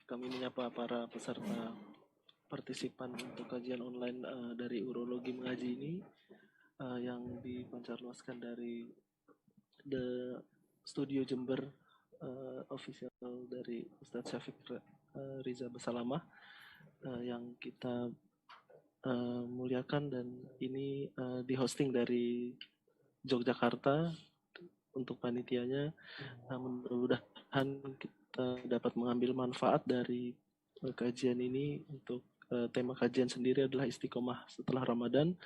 kami menyapa para peserta partisipan untuk kajian online dari Urologi Mengaji ini yang dipancarluaskan dari The Studio Jember official dari Ustadz Syafiq Riza Basalamah yang kita muliakan, dan ini di-hosting dari Yogyakarta untuk panitianya. Mudah-mudahan kita dapat mengambil manfaat dari kajian ini. Untuk tema kajian sendiri adalah istiqomah setelah Ramadan,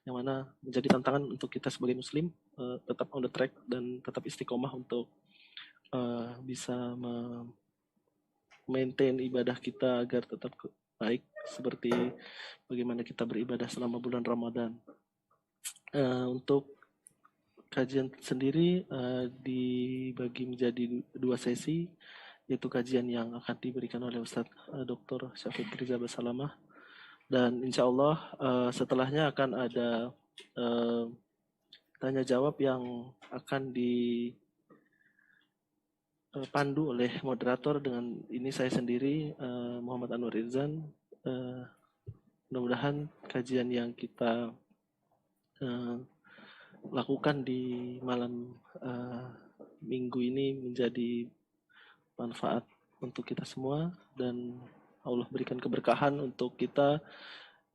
yang mana menjadi tantangan untuk kita sebagai muslim tetap on the track dan tetap istiqomah untuk bisa maintain ibadah kita agar tetap baik seperti bagaimana kita beribadah selama bulan Ramadan. Untuk kajian sendiri dibagi menjadi 2 sesi, yaitu kajian yang akan diberikan oleh Ustadz Dr. Syafiq Riza Basalamah, dan insya Allah setelahnya akan ada tanya jawab yang akan dipandu oleh moderator. Dengan ini saya sendiri, Muhammad Anwar Irzan. Mudah-mudahan kajian yang kita lakukan di malam minggu ini menjadi manfaat untuk kita semua, dan Allah berikan keberkahan untuk kita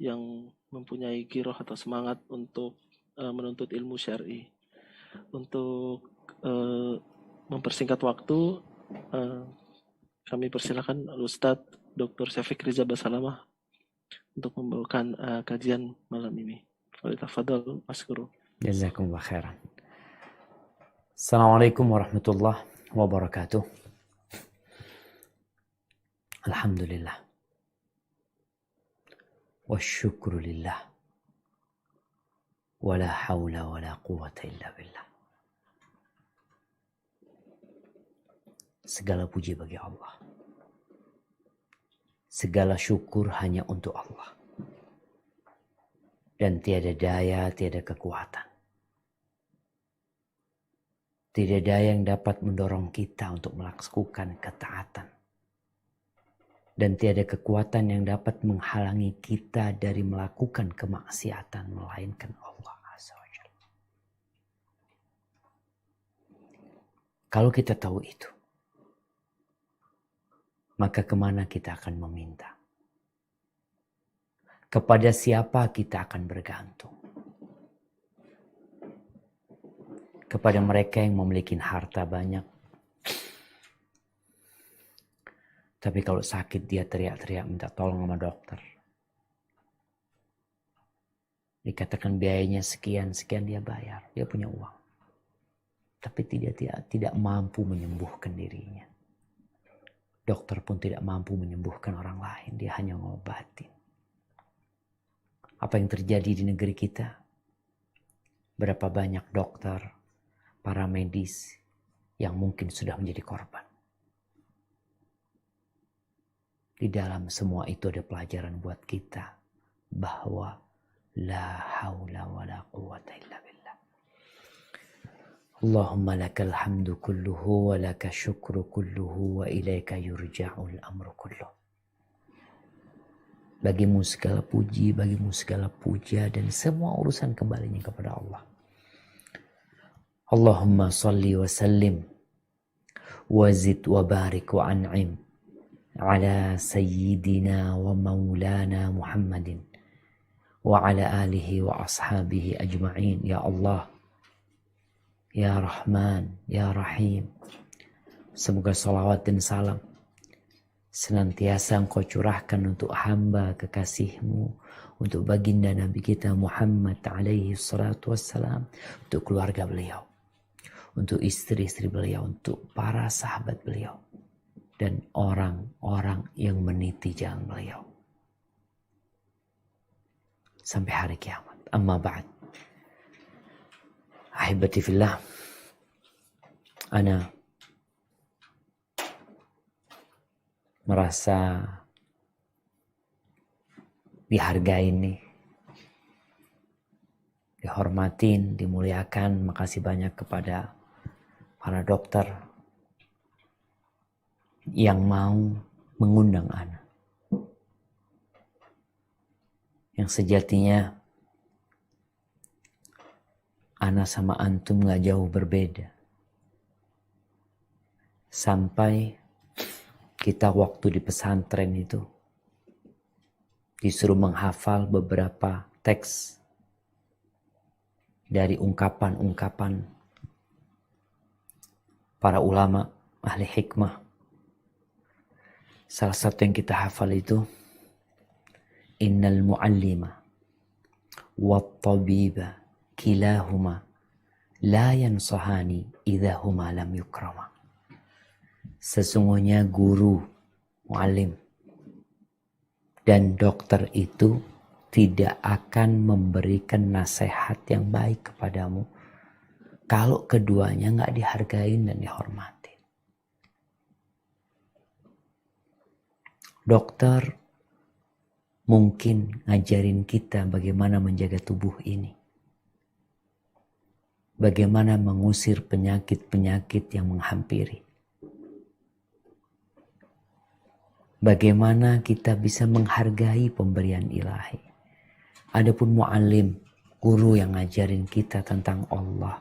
yang mempunyai giroh atau semangat untuk menuntut ilmu syar'i. Untuk mempersingkat waktu, kami persilakan Ustadz Dr. Syafiq Riza Basalamah untuk membawakan kajian malam ini. Tafadhal maskuru. Jazakumullah khairan. Assalamualaikum warahmatullahi wabarakatuh. Alhamdulillah. Wasyukru lillah. Wala hawla wala quwata illa billah. Segala puji bagi Allah. Segala syukur hanya untuk Allah. Dan tiada daya, tiada kekuatan. Tidak daya yang dapat mendorong kita untuk melakukan ketaatan. Dan tiada kekuatan yang dapat menghalangi kita dari melakukan kemaksiatan melainkan Allah Azza wa Jalla. Kalau kita tahu itu, maka kemana kita akan meminta? Kepada siapa kita akan bergantung? Kepada mereka yang memiliki harta banyak. Tapi kalau sakit dia teriak-teriak minta tolong sama dokter. Dikatakan biayanya sekian dia bayar. Dia punya uang. Tapi tidak mampu menyembuhkan dirinya. Dokter pun tidak mampu menyembuhkan orang lain. Dia hanya ngobatin. Apa yang terjadi di negeri kita? Berapa banyak dokter, para medis yang mungkin sudah menjadi korban. Di dalam semua itu ada pelajaran buat kita bahwa la haula wala quwata illa billah. Allahumma lakal hamdu kulluhu wa laka syukru kulluhu wa ilaika yurja'ul amru kulluh. Bagimu segala puji, bagimu segala puja, dan semua urusan kembalinya kepada Allah. Allahumma salli wa sallim wa zid wa barik wa an'im ala sayyidina wa maulana Muhammadin wa ala alihi wa ashabihi ajma'in. Ya Allah, Ya Rahman, Ya Rahim, semoga salawat dan salam senantiasa Engkau curahkan untuk hamba kekasih-Mu, untuk baginda Nabi kita Muhammad alaihi salatu wassalam, untuk keluarga beliau, untuk istri-istri beliau, untuk para sahabat beliau, dan orang-orang yang meniti jalan beliau sampai hari kiamat. Amma ba'd. Ahibati fillah, ana merasa dihargai nih, dihormatin, dimuliakan. Makasih banyak kepada para dokter yang mau mengundang ana. Yang sejatinya ana sama antum gak jauh berbeda. Sampai kita waktu di pesantren itu disuruh menghafal beberapa teks dari ungkapan-ungkapan para ulama ahli hikmah. Salah satu yang kita hafal itu, innal muallima wat tabiba kilahuma la yansahani idza huma lam yukrama. Sesungguhnya guru, muallim, dan dokter itu tidak akan memberikan nasihat yang baik kepadamu kalau keduanya nggak dihargain dan dihormati. Dokter mungkin ngajarin kita bagaimana menjaga tubuh ini. Bagaimana mengusir penyakit-penyakit yang menghampiri. Bagaimana kita bisa menghargai pemberian ilahi. Adapun muallim, guru yang ngajarin kita tentang Allah.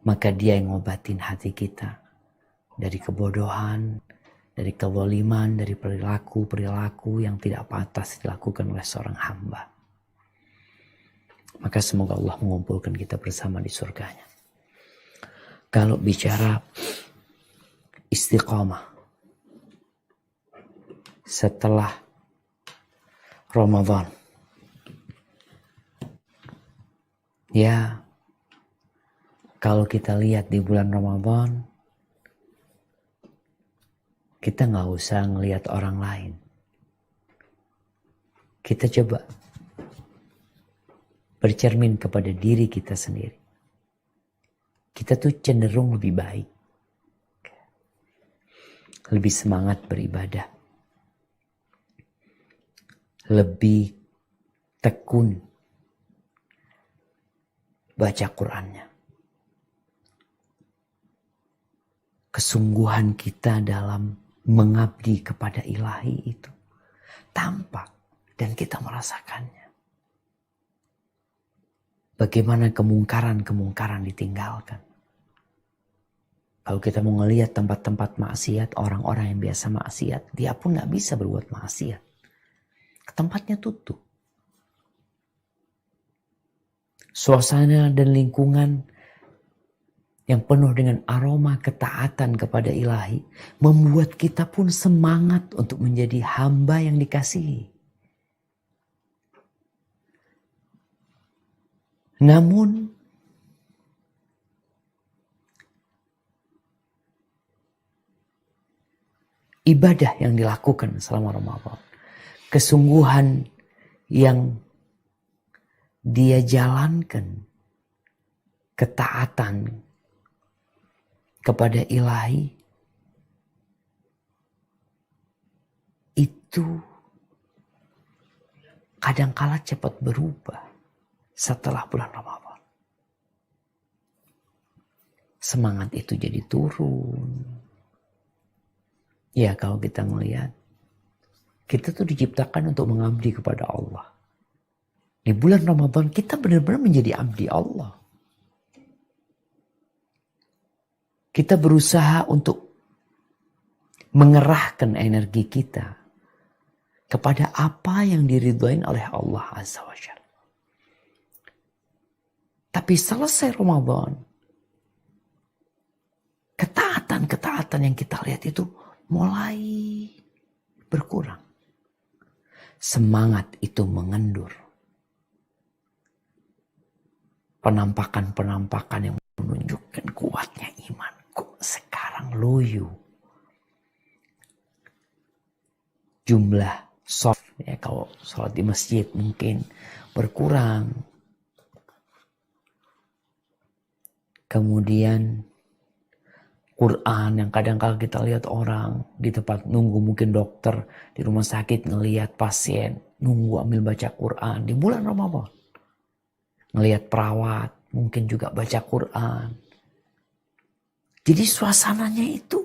Maka dia yang ngobatin hati kita dari kebodohan, dari kezaliman, dari perilaku-perilaku yang tidak pantas dilakukan oleh seorang hamba. Maka semoga Allah mengumpulkan kita bersama di surganya. Kalau bicara istiqamah setelah Ramadan, ya kalau kita lihat di bulan Ramadan, kita nggak usah ngelihat orang lain. Kita coba bercermin kepada diri kita sendiri. Kita tuh cenderung lebih baik. Lebih semangat beribadah. Lebih tekun baca Qur'annya. Kesungguhan kita dalam mengabdi kepada ilahi itu tampak dan kita merasakannya. Bagaimana kemungkaran-kemungkaran ditinggalkan. Kalau kita mau ngelihat tempat-tempat maksiat, orang-orang yang biasa maksiat, dia pun gak bisa berbuat maksiat. Tempatnya tutup. Suasana dan lingkungan yang penuh dengan aroma ketaatan kepada ilahi membuat kita pun semangat untuk menjadi hamba yang dikasihi. Namun ibadah yang dilakukan selama Ramadan, kesungguhan yang dia jalankan, ketaatan kepada ilahi, itu kadangkala cepat berubah setelah bulan Ramadan. Semangat itu jadi turun. Ya kalau kita melihat, kita tuh diciptakan untuk mengabdi kepada Allah. Di bulan Ramadan kita benar-benar menjadi abdi Allah. Kita berusaha untuk mengerahkan energi kita kepada apa yang diridhoin oleh Allah Azza wa Jalla. Tapi selesai Ramadan, ketaatan-ketaatan yang kita lihat itu mulai berkurang. Semangat itu mengendur. Penampakan-penampakan yang menunjukkan kuatnya iman. Kok sekarang loyo? Jumlah soft, ya kalau sholat di masjid mungkin berkurang. Kemudian Quran yang kadang-kadang kita lihat orang di tempat nunggu, mungkin dokter di rumah sakit ngelihat pasien nunggu ambil baca Quran di bulan Ramadan. Ngelihat perawat mungkin juga baca Quran. Jadi suasananya itu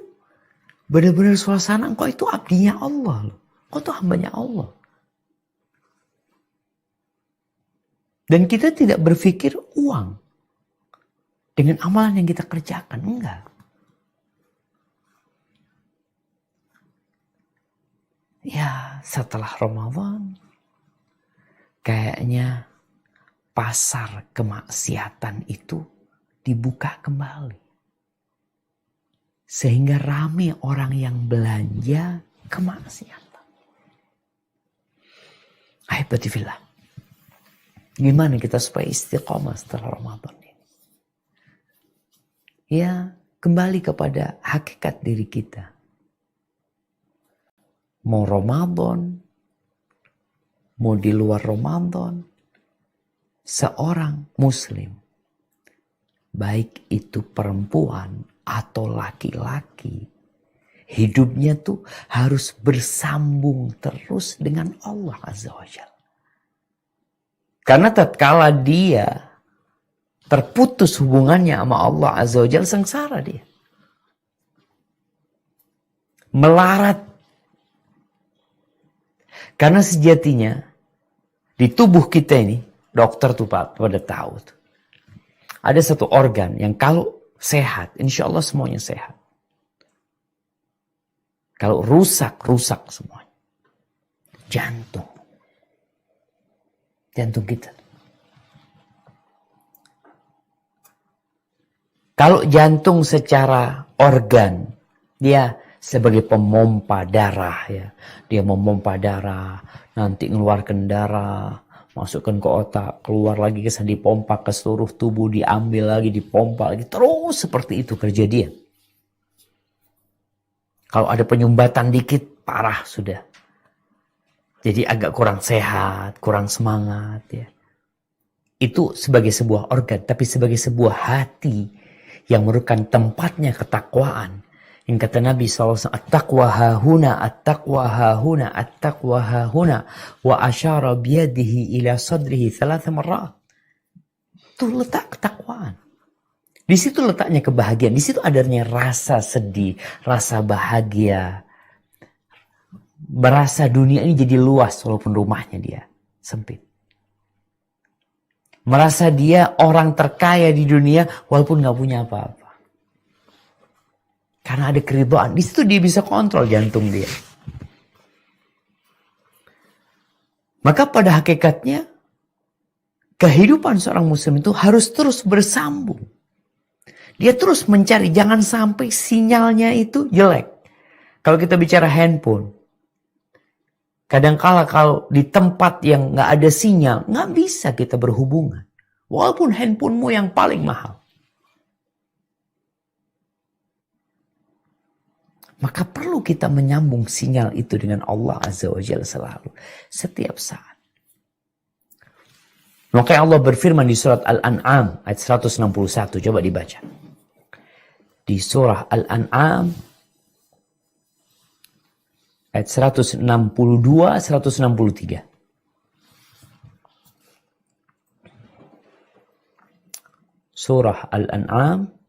benar-benar suasana engkau itu abdinya Allah loh. Engkau itu hambanya Allah. Dan kita tidak berpikir uang dengan amalan yang kita kerjakan. Enggak. Ya setelah Ramadan kayaknya pasar kemaksiatan itu dibuka kembali. Sehingga rame orang yang belanja kemaksiatan. Ahibbatifillah. Gimana kita supaya istiqomah setelah Ramadan ini? Ya, kembali kepada hakikat diri kita. Mau Ramadan, mau di luar Ramadan, seorang muslim, baik itu perempuan atau laki-laki, hidupnya tuh harus bersambung terus dengan Allah Azza wa Jalla. Karena tatkala dia terputus hubungannya sama Allah Azza wa Jalla, sengsara dia. Melarat. Karena sejatinya di tubuh kita ini, dokter tuh Pak pada tahu tuh. Ada satu organ yang kalau sehat, insya Allah semuanya sehat. Kalau rusak semuanya. Jantung. Jantung kita. Kalau jantung secara organ, dia sebagai pemompa darah ya. Dia memompa darah, nanti ngeluarkan darah, masukkan ke otak, keluar lagi ke sana, dipompa ke seluruh tubuh, diambil lagi, dipompa lagi. Terus seperti itu kerja dia. Kalau ada penyumbatan dikit, parah sudah. Jadi agak kurang sehat, kurang semangat ya. Itu sebagai sebuah organ, tapi sebagai sebuah hati yang merupakan tempatnya ketakwaan. Yang kata Nabi SAW, at-taqwa hahuna, at-taqwa hahuna, at-taqwa hahuna, wa asyara biyadihi ila sadrihi thalatha marrat. Itu letak ketakwaan. Di situ letaknya kebahagiaan, di situ adanya rasa sedih, rasa bahagia. Berasa dunia ini jadi luas walaupun rumahnya dia sempit. Merasa dia orang terkaya di dunia walaupun gak punya apa-apa. Karena ada keridhaan. Di situ dia bisa kontrol jantung dia. Maka pada hakikatnya kehidupan seorang muslim itu harus terus bersambung. Dia terus mencari, jangan sampai sinyalnya itu jelek. Kalau kita bicara handphone, kadangkala kalau di tempat yang nggak ada sinyal, nggak bisa kita berhubungan. Walaupun handphonemu yang paling mahal. Maka perlu kita menyambung sinyal itu dengan Allah Azza wa Jalla selalu. Setiap saat. Maka Allah berfirman di surat Al-An'am ayat 161. Coba dibaca. Di surah Al-An'am ayat 162, 163. Surah Al-An'am.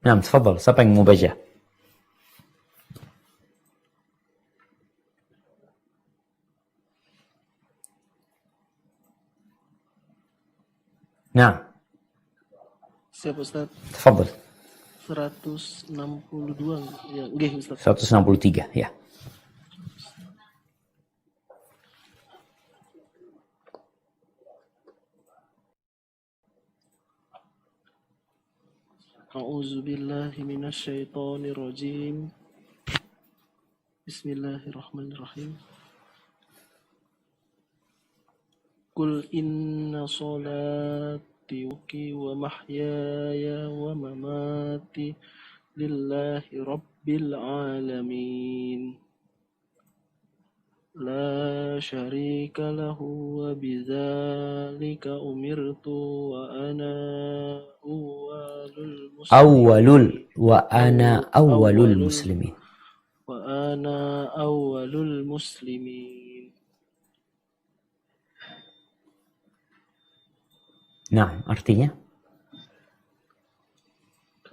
Nah, tafadhal, siapa yang mau baca? Nah, Siap Ustaz. tafadhal. 162 ya, nggih Ustaz. 163, ya. A'udzu billahi minasy syaithanir rajim. Bismillahirrahmanirrahim. Qul inna salati wa mahyaya wa mamati lillahi rabbil alamin. La syarika lahu wa bidzalika umirtu wa ana awwalul muslimin. Wa ana awwalul muslimin. Nah, artinya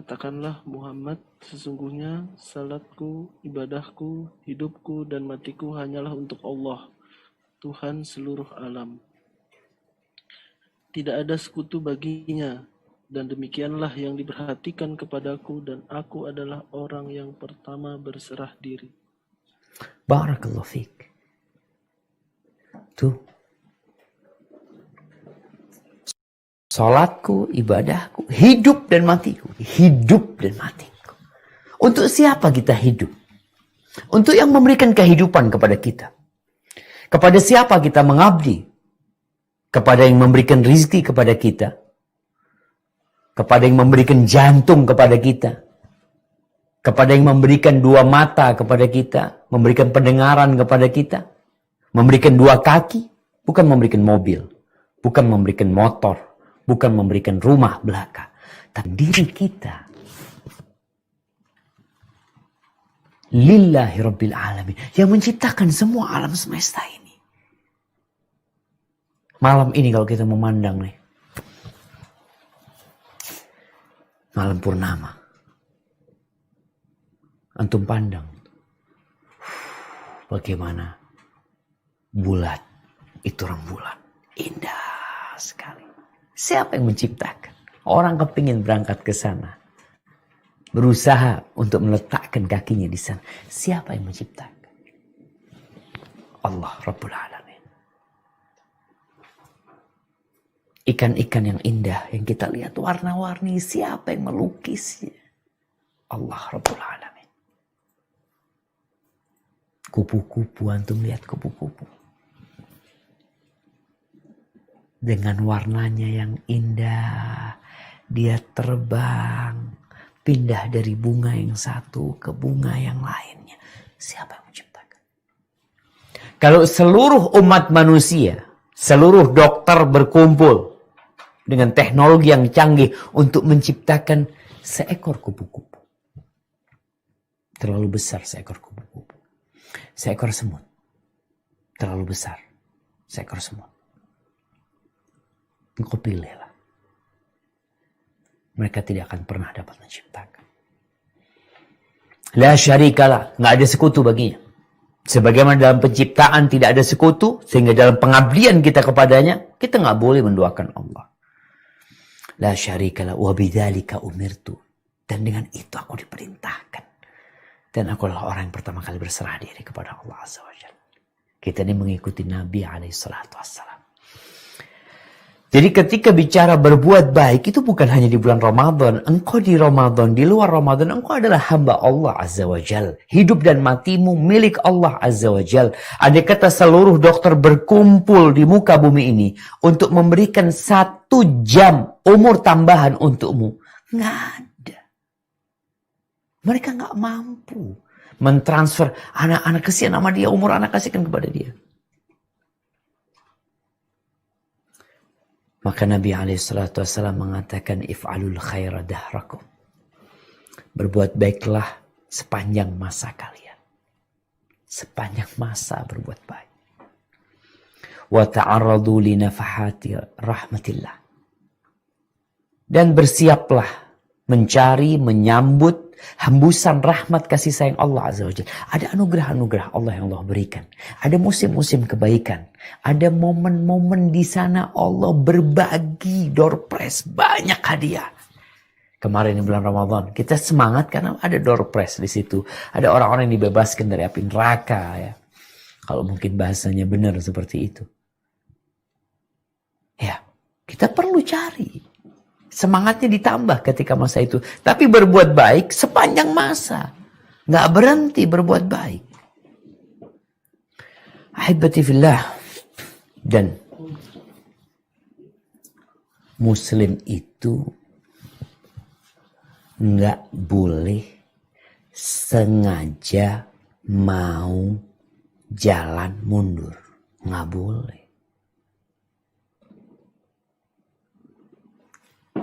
Katakanlah Muhammad, sesungguhnya salatku, ibadahku, hidupku, dan matiku hanyalah untuk Allah, Tuhan seluruh alam. Tidak ada sekutu baginya, dan demikianlah yang diperhatikan kepadaku, dan aku adalah orang yang pertama berserah diri. Barakallahu fiik. Tuh. Salatku, ibadahku, hidup dan matiku. Hidup dan matiku. Untuk siapa kita hidup? Untuk yang memberikan kehidupan kepada kita. Kepada siapa kita mengabdi? Kepada yang memberikan rizki kepada kita. Kepada yang memberikan jantung kepada kita. Kepada yang memberikan dua mata kepada kita. Memberikan pendengaran kepada kita. Memberikan dua kaki. Bukan memberikan mobil. Bukan memberikan motor. Bukan memberikan rumah belaka. Tapi diri kita. Lillahi Rabbil Alamin. Yang menciptakan semua alam semesta ini. Malam ini kalau kita memandang nih. Malam purnama. Antum pandang. Bagaimana bulat. Itu rembulan. Indah sekali. Siapa yang menciptakan? Orang kepingin berangkat ke sana. Berusaha untuk meletakkan kakinya di sana. Siapa yang menciptakan? Allah Rabbul Alamin. Ikan-ikan yang indah yang kita lihat warna-warni. Siapa yang melukisnya? Allah Rabbul Alamin. Kupu-kupu, antum lihat kupu-kupu. Dengan warnanya yang indah, dia terbang, pindah dari bunga yang satu ke bunga yang lainnya. Siapa yang menciptakan? Kalau seluruh umat manusia, seluruh dokter berkumpul dengan teknologi yang canggih untuk menciptakan seekor kupu-kupu. Terlalu besar seekor kupu-kupu. Seekor semut. Terlalu besar seekor semut. Engkau pilihlah. Mereka tidak akan pernah dapat menciptakan. La syarikalah. Nggak ada sekutu baginya. Sebagaimana dalam penciptaan tidak ada sekutu. Sehingga dalam pengabdian kita kepadanya. Kita nggak boleh mendoakan Allah. La syarikalah. Wa bidzalika umirtu. Dan dengan itu aku diperintahkan. Dan aku adalah orang yang pertama kali berserah diri kepada Allah Azza wa Jalla. Kita ini mengikuti Nabi alaihi salatu wassalam. Jadi ketika bicara berbuat baik itu bukan hanya di bulan Ramadan. Engkau di Ramadan, di luar Ramadan, engkau adalah hamba Allah Azza wa Jal. Hidup dan matimu milik Allah Azza wa Jal. Andai kata seluruh dokter berkumpul di muka bumi ini untuk memberikan 1 jam umur tambahan untukmu. Nggak ada. Mereka nggak mampu mentransfer anak-anak, kesian sama dia, umur anak kasihkan kepada dia. Maka Nabi SAW mengatakan if'alul khaira dahrakum. Berbuat baiklah sepanjang masa kalian. Sepanjang masa berbuat baik. Wa ta'arradu li nafahati rahmatillah. Dan bersiaplah mencari, menyambut hembusan rahmat kasih sayang Allah Azza wa Jalla. Ada anugerah-anugerah Allah yang Allah berikan. Ada musim-musim kebaikan. Ada momen-momen di sana Allah berbagi door prize, banyak hadiah. Kemarin di bulan Ramadan kita semangat karena ada door prize di situ. Ada orang-orang yang dibebaskan dari api neraka ya. Kalau mungkin bahasanya benar seperti itu. Ya, kita perlu cari. Semangatnya ditambah ketika masa itu. Tapi berbuat baik sepanjang masa. Nggak berhenti berbuat baik. Ahibati fillah. Dan Muslim itu nggak boleh sengaja mau jalan mundur. Nggak boleh.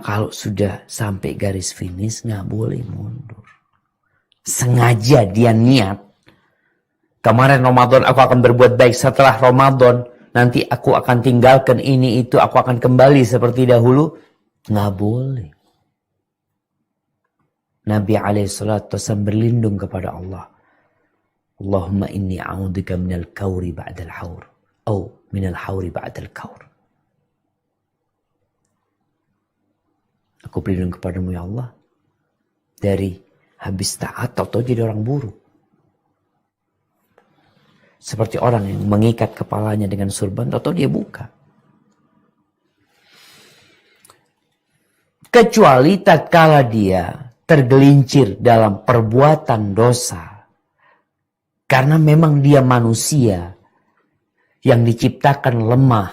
Kalau sudah sampai garis finish nggak boleh mundur. Sengaja dia niat. Kemarin Ramadan aku akan berbuat baik, setelah Ramadan nanti aku akan tinggalkan ini itu, aku akan kembali seperti dahulu. Nggak boleh. Nabi SAW berlindung kepada Allah. Allahumma inni a'udzubika minal kauri ba'dal haur. Atau minal hauri ba'dal kaur. Aku berlindung kepadamu ya Allah. Dari habis taat atau jadi orang buruk. Seperti orang yang mengikat kepalanya dengan surban atau dia buka. Kecuali tatkala dia tergelincir dalam perbuatan dosa. Karena memang dia manusia yang diciptakan lemah.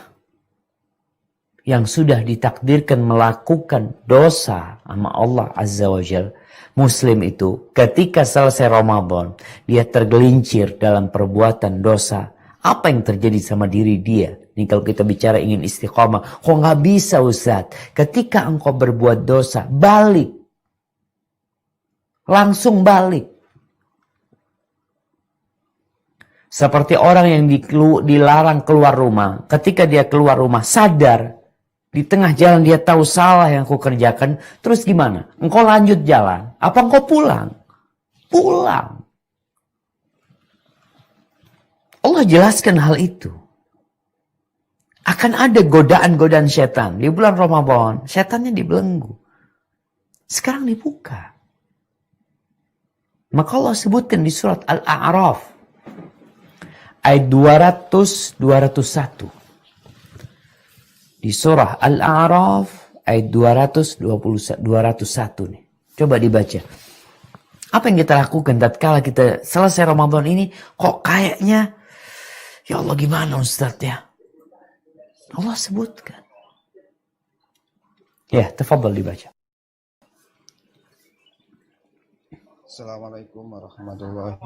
Yang sudah ditakdirkan melakukan dosa sama Allah Azza wa Jalla. Muslim itu ketika selesai Ramadan, dia tergelincir dalam perbuatan dosa. Apa yang terjadi sama diri dia? Ini kalau kita bicara ingin istiqomah. Kok nggak bisa Ustaz? Ketika engkau berbuat dosa, balik. Langsung balik. Seperti orang yang dilarang keluar rumah. Ketika dia keluar rumah, sadar. Di tengah jalan dia tahu salah yang aku kerjakan. Terus gimana? Engkau lanjut jalan. Apa engkau pulang? Pulang. Allah jelaskan hal itu. Akan ada godaan-godaan setan. Di bulan Ramadan, setannya dibelenggu. Sekarang dibuka. Maka Allah sebutkan di surat Al-A'raf. Ayat 200-201. Di surah Al-A'raf ayat 201 nih. Coba dibaca. Apa yang kita lakukan tatkala kita selesai Ramadan ini kok kayaknya ya Allah gimana Ustaz ya? Allah sebutkan. Ya, tafadhal dibaca. Assalamualaikum warahmatullahi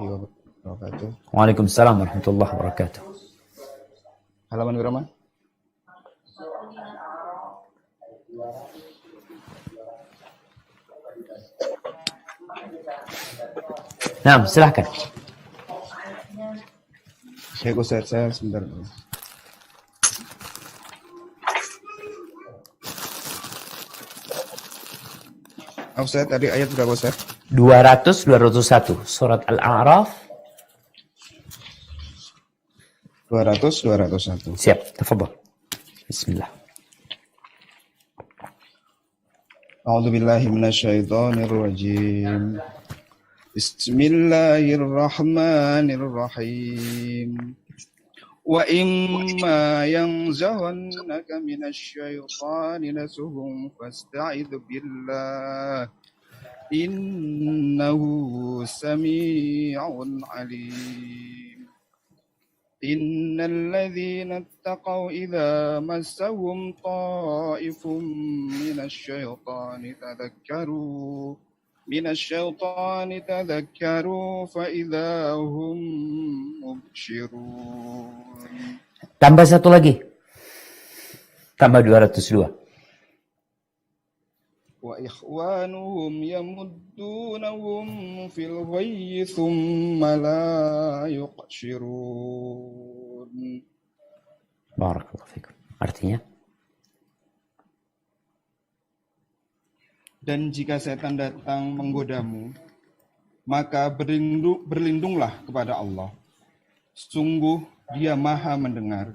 wabarakatuh. Waalaikumsalam warahmatullahi wabarakatuh. Halaman berapa? Nah, silahkan. Saya Ustaz, saya sebentar. Ustaz, tadi ayat berapa Ustaz? 200-201. Surat Al-A'raf. 200-201. Siap, tafadhal. Bismillah. A'udzubillahi minasyaitonirrajim. Bismillahirrahmanirrahim. Wa imma yanzaghannaka minasyaitani nasuhum fasta'idz billah. Innahu sami'un alim. Innal ladzina ittaqaw idza massahum ta'ifum minasyaitani tadhakkaru fa idza hum mubsyirun. Tambah satu lagi. Tambah 202. Wa ikhwanuhum yamuddunahum fil ghayyi thumma la yuqshirun. Barakallahu fikum. Artinya? Dan jika setan datang menggodamu, maka berlindunglah kepada Allah. Sungguh Dia Maha mendengar,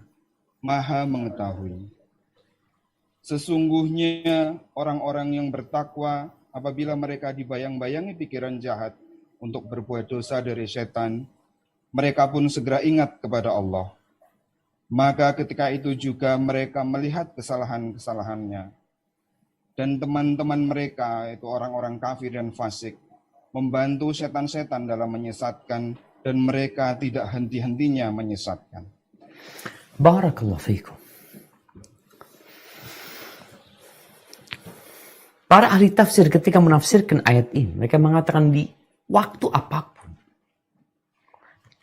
Maha mengetahui. Sesungguhnya orang-orang yang bertakwa apabila mereka dibayang-bayangi pikiran jahat untuk berbuat dosa dari setan, mereka pun segera ingat kepada Allah. Maka ketika itu juga mereka melihat kesalahan-kesalahannya. Dan teman-teman mereka, itu orang-orang kafir dan fasik, membantu setan-setan dalam menyesatkan, dan mereka tidak henti-hentinya menyesatkan. Barakallahu fikum. Para ahli tafsir ketika menafsirkan ayat ini, mereka mengatakan di waktu apapun,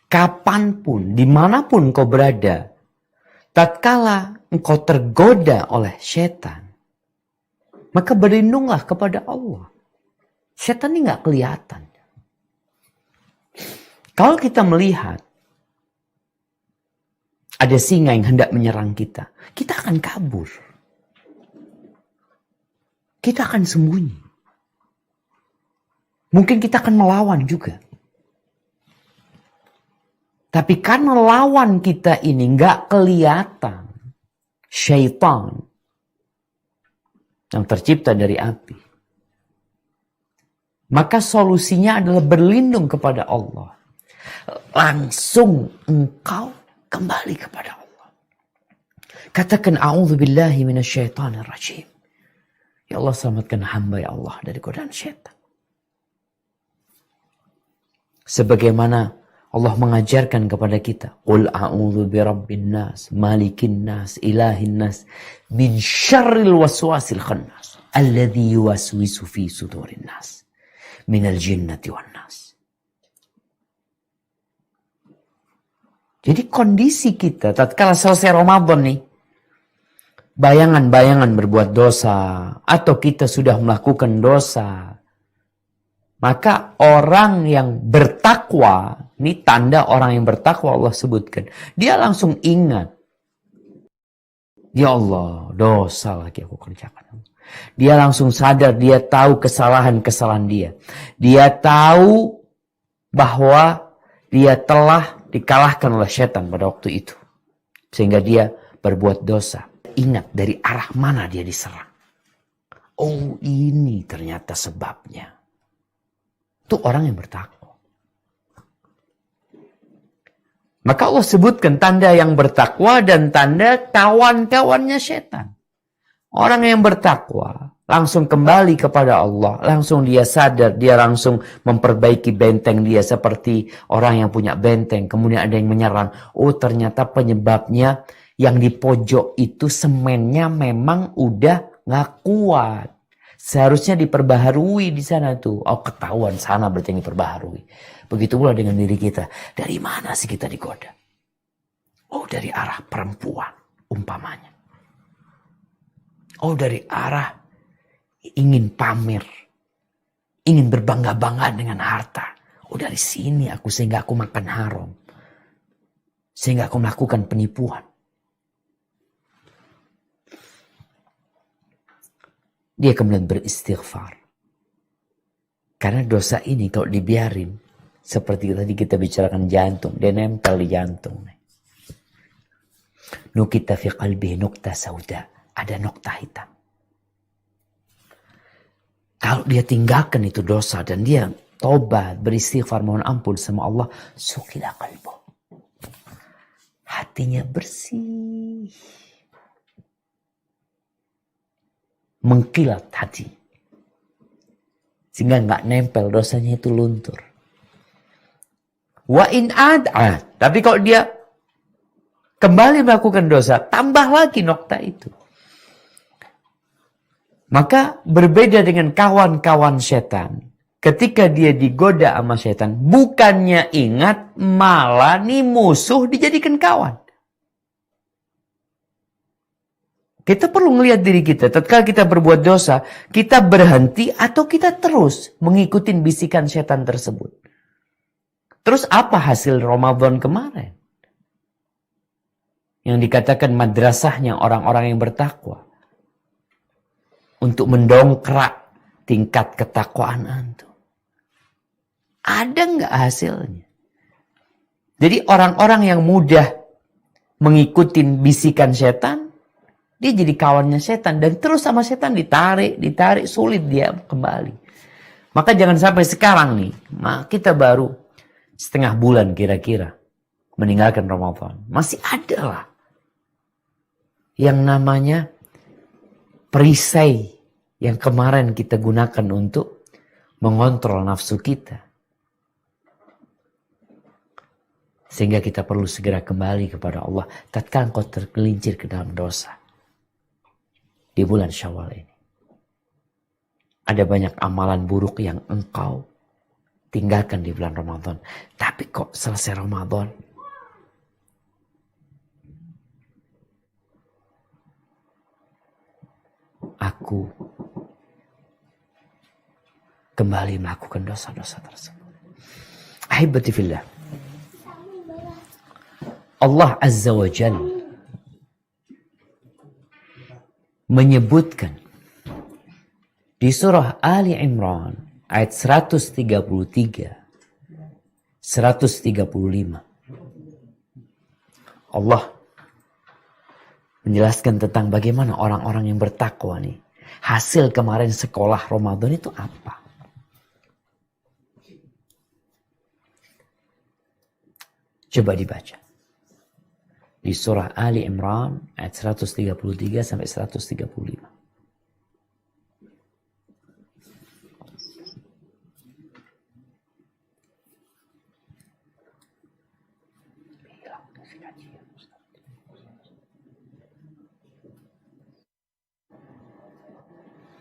kapanpun, dimanapun kau berada, tatkala engkau tergoda oleh setan, maka berlindunglah kepada Allah. Setan ini nggak kelihatan. Kalau kita melihat ada singa yang hendak menyerang kita, kita akan kabur. Kita akan sembunyi. Mungkin kita akan melawan juga. Tapi karena lawan kita ini nggak kelihatan, syaitan yang tercipta dari api, maka solusinya adalah berlindung kepada Allah. Langsung engkau kembali kepada Allah. Katakan a'udzubillahi minasyaitonir rajim. Ya Allah, selamatkan hamba ya Allah dari godaan syaitan. Sebagaimana Allah mengajarkan kepada kita, qul a'udzu birabbin nas, malikin nas, ilahin nas, min syarril waswasil khannas, alladzi yuwaswisu fi sudurin nas, minal jinnati wan nas. Jadi kondisi kita tatkala selesai Ramadan nih, bayangan-bayangan berbuat dosa atau kita sudah melakukan dosa, maka orang yang bertakwa, ini tanda orang yang bertakwa Allah sebutkan, dia langsung ingat, ya Allah, dosa lagi aku kerjakan. Dia langsung sadar, dia tahu kesalahan-kesalahan dia. Dia tahu bahwa dia telah dikalahkan oleh setan pada waktu itu. Sehingga dia berbuat dosa. Ingat dari arah mana dia diserang. Oh, ini ternyata sebabnya. Itu orang yang bertakwa. Maka Allah sebutkan tanda yang bertakwa dan tanda kawan-kawannya setan. Orang yang bertakwa langsung kembali kepada Allah. Langsung dia sadar, dia langsung memperbaiki benteng dia seperti orang yang punya benteng. Kemudian ada yang menyerang. Oh, ternyata penyebabnya yang di pojok itu semennya memang udah gak kuat. Seharusnya diperbaharui di sana tuh. Oh, ketahuan sana berarti yang diperbaharui. Begitu pula dengan diri kita. Dari mana sih kita digoda? Oh, dari arah perempuan umpamanya. Oh, dari arah ingin pamer. Ingin berbangga-banggaan dengan harta. Oh, dari sini aku sehingga aku makan haram. Sehingga aku melakukan penipuan. Dia kemudian beristighfar. Karena dosa ini kalau dibiarin, seperti tadi kita bicarakan jantung, dia nempel di jantung. Nukita fi qalbihi nukta sauda, ada nokta hitam. Kalau dia tinggalkan itu dosa dan dia tobat, beristighfar, mohon ampun sama Allah, sukila qalbu. Hatinya bersih. Mengkilat hati. Sehingga nggak nempel, dosanya itu luntur. Wa in ad'a. Tapi kalau dia kembali melakukan dosa, tambah lagi nokta itu. Maka berbeda dengan kawan-kawan setan. Ketika dia digoda sama setan, bukannya ingat, malah nih musuh dijadikan kawan. Kita perlu melihat diri kita. Tatkala kita berbuat dosa, kita berhenti atau kita terus mengikuti bisikan setan tersebut. Terus apa hasil Ramadan kemarin? Yang dikatakan madrasahnya orang-orang yang bertakwa. Untuk mendongkrak tingkat ketakwaan antum. Ada nggak hasilnya? Jadi orang-orang yang mudah mengikuti bisikan setan, dia jadi kawannya setan. Dan terus sama setan ditarik, sulit dia kembali. Maka jangan sampai sekarang nih, kita baru setengah bulan kira-kira meninggalkan Ramadan. Masih ada lah yang namanya perisai yang kemarin kita gunakan untuk mengontrol nafsu kita. Sehingga kita perlu segera kembali kepada Allah tatkala engkau tergelincir ke dalam dosa. Di bulan Syawal ini. Ada banyak amalan buruk yang engkau tinggalkan di bulan Ramadan. Tapi kok selesai Ramadan, aku kembali melakukan dosa-dosa tersebut. Ahibati fillah. Allah Azza wa Jalla menyebutkan di surah Ali Imran ayat 133, 135. Allah menjelaskan tentang bagaimana orang-orang yang bertakwa nih. Hasil kemarin sekolah Ramadan itu apa? Coba dibaca. Di surah Ali Imran ayat 133 sampai 135.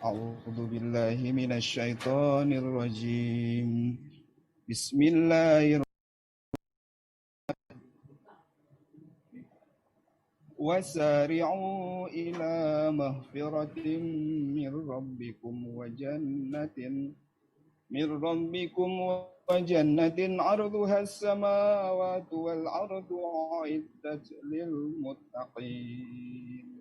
A'udzu billahi minasyaitonir rajim. Bismillahirrahmanirrahim. Wasari'u ila maghfiratin min rabbikum wa jannatin arduha as-samawati wal ardu 'iddat lil muttaqin.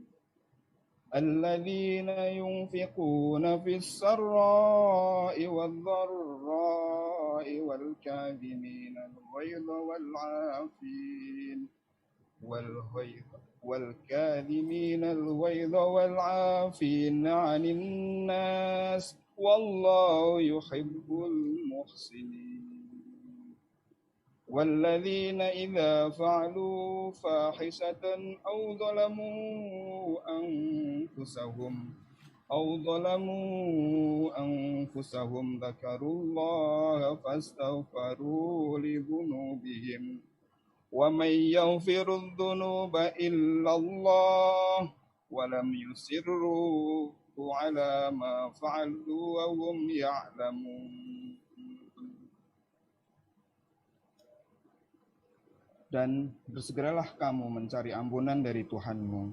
الذين ينفقون في السراء والضراء والكاظمين الغيظ والعافين عن الناس والله يحب المحسنين والذين إذا فعلوا فاحشة أو ظلموا أنفسهم ذكروا الله فاستغفروا لذنوبهم ومن يغفر الذنوب إلا الله ولم يصروا على ما فعلوا وهم يعلمون. Dan bersegeralah kamu mencari ampunan dari Tuhanmu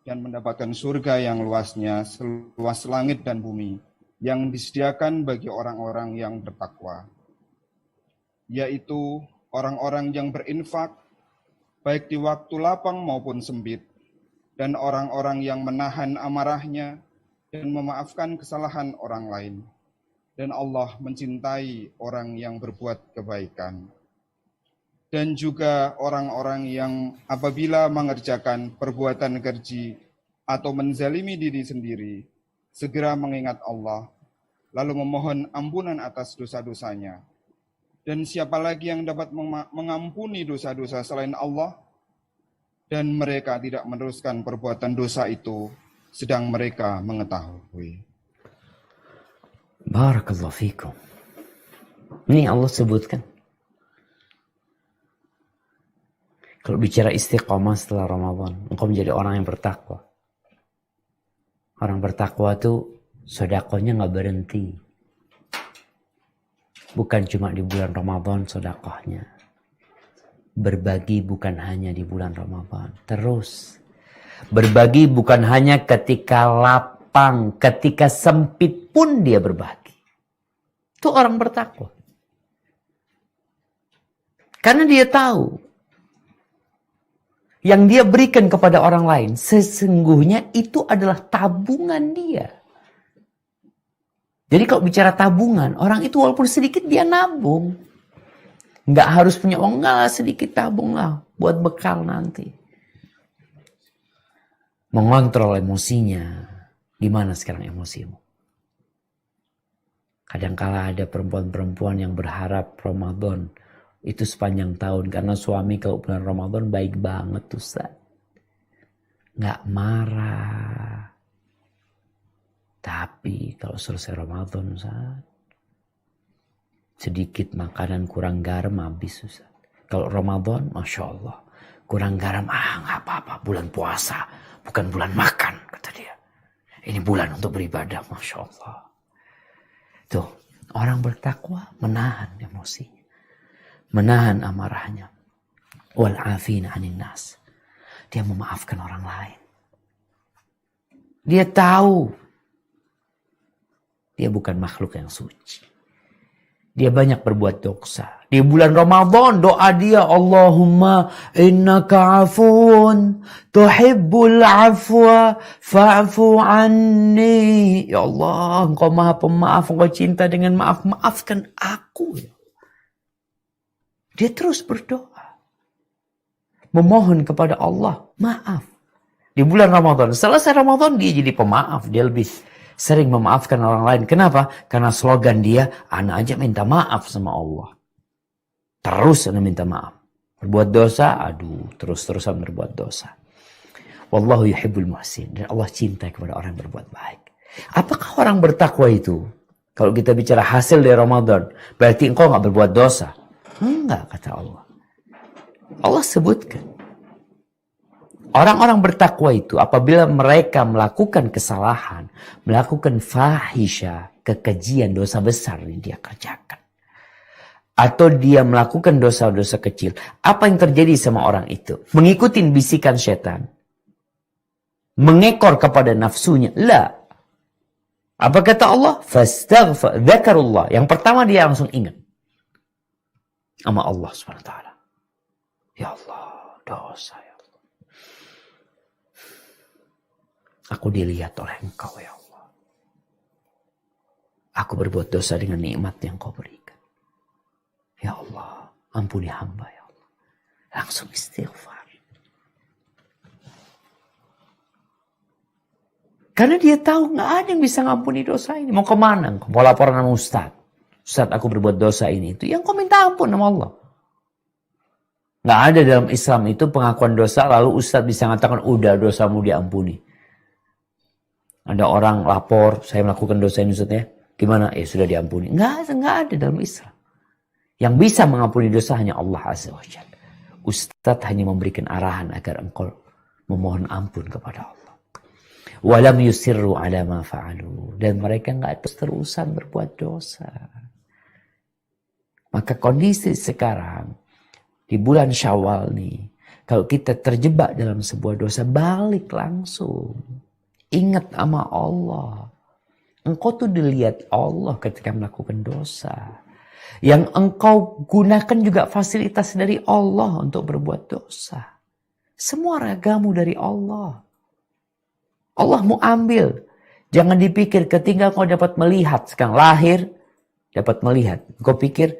dan mendapatkan surga yang luasnya seluas langit dan bumi yang disediakan bagi orang-orang yang bertakwa, yaitu orang-orang yang berinfak baik di waktu lapang maupun sempit, dan orang-orang yang menahan amarahnya dan memaafkan kesalahan orang lain. Dan Allah mencintai orang yang berbuat kebaikan. Dan juga orang-orang yang apabila mengerjakan perbuatan keji atau menzalimi diri sendiri, segera mengingat Allah, lalu memohon ampunan atas dosa-dosanya. Dan siapa lagi yang dapat mengampuni dosa-dosa selain Allah? Dan mereka tidak meneruskan perbuatan dosa itu, sedang mereka mengetahui. Barakallahu fikum. Ini Allah sebutkan. Kalau bicara istiqomah setelah Ramadan, engkau menjadi orang yang bertakwa. Orang bertakwa itu sedekahnya nggak berhenti. Bukan cuma di bulan Ramadan sedekahnya. Berbagi bukan hanya di bulan Ramadan. Terus. Berbagi bukan hanya ketika lapang, ketika sempit pun dia berbagi. Itu orang bertakwa. Karena dia tahu yang dia berikan kepada orang lain, sesungguhnya itu adalah tabungan dia. Jadi kalau bicara tabungan, orang itu walaupun sedikit dia nabung. Nggak harus punya uang, nggak sedikit tabung lah, buat bekal nanti. Mengontrol emosinya. Gimana sekarang emosimu? Kadangkala ada perempuan-perempuan yang berharap Ramadan itu sepanjang tahun. Karena suami kalau bulan Ramadan baik banget Ustaz. Nggak marah. Tapi kalau selesai Ramadan Ustaz, sedikit makanan kurang garam habis Ustaz. Kalau Ramadan Masya Allah, kurang garam, nggak apa-apa, bulan puasa, bukan bulan makan kata dia. Ini bulan untuk beribadah, Masya Allah. Tuh, orang bertakwa menahan emosinya. Menahan amarahnya. Wal'afina 'anil nas. Dia memaafkan orang lain. Dia tahu dia bukan makhluk yang suci. dia banyak berbuat dosa. Di bulan Ramadan doa dia, Allahumma innaka afun tuhibbul afwa fa'fu anni. Ya Allah, engkau maha pemaaf, engkau cinta dengan maaf, maafkan aku. Dia terus berdoa, memohon kepada Allah maaf. Di bulan Ramadan, selesai Ramadan dia jadi pemaaf, dia lebih sering memaafkan orang lain. Kenapa? Karena slogan dia, ana aja minta maaf sama Allah. Terus ana minta maaf. Berbuat dosa, aduh, terus-terusan berbuat dosa. Wallahu yuhibbul muhsin. Dan Allah cinta kepada orang yang berbuat baik. Apakah orang bertakwa itu? Kalau kita bicara hasil dari Ramadan, berarti engkau gak berbuat dosa? Enggak, kata Allah. Allah sebutkan. Orang-orang bertakwa itu apabila mereka melakukan kesalahan, melakukan fahisha, kekejian, dosa besar yang dia kerjakan. Atau dia melakukan dosa-dosa kecil. Apa yang terjadi sama orang itu? Mengikuti bisikan setan. Mengekor kepada nafsunya. La. Apa kata Allah? Fastaghfar. Dzakarullah. Yang pertama dia langsung ingat. Sama Allah SWT. Ya Allah, dosa ya Allah. Aku dilihat oleh Engkau ya Allah. Aku berbuat dosa dengan nikmat yang Kau berikan. Ya Allah, ampuni hamba ya Allah. Langsung istighfar. Karena dia tahu nggak ada yang bisa ngampuni dosa ini. Mau kemana? Mau laporan sama Ustaz. Ustaz, aku berbuat dosa ini itu. Yang kau minta ampun sama Allah. Nggak ada dalam Islam itu pengakuan dosa lalu Ustaz bisa mengatakan udah dosamu diampuni. Ada orang lapor, saya melakukan dosa ini Ustaz ya. Gimana? Ya sudah diampuni. Nggak ada dalam Islam. Yang bisa mengampuni dosa hanya Allah Azza wa Jalla. Ustadz hanya memberikan arahan agar engkau memohon ampun kepada Allah. Walam yusirru ala ma fa'alu. Dan mereka nggak terus-terusan berbuat dosa. Maka kondisi sekarang, di bulan Syawal nih, kalau kita terjebak dalam sebuah dosa, balik langsung. Ingat sama Allah. Engkau tuh dilihat Allah ketika melakukan dosa. Yang engkau gunakan juga fasilitas dari Allah untuk berbuat dosa. Semua ragamu dari Allah. Allah mau ambil. Jangan dipikir ketika kau dapat melihat. Sekarang lahir, dapat melihat. Kau pikir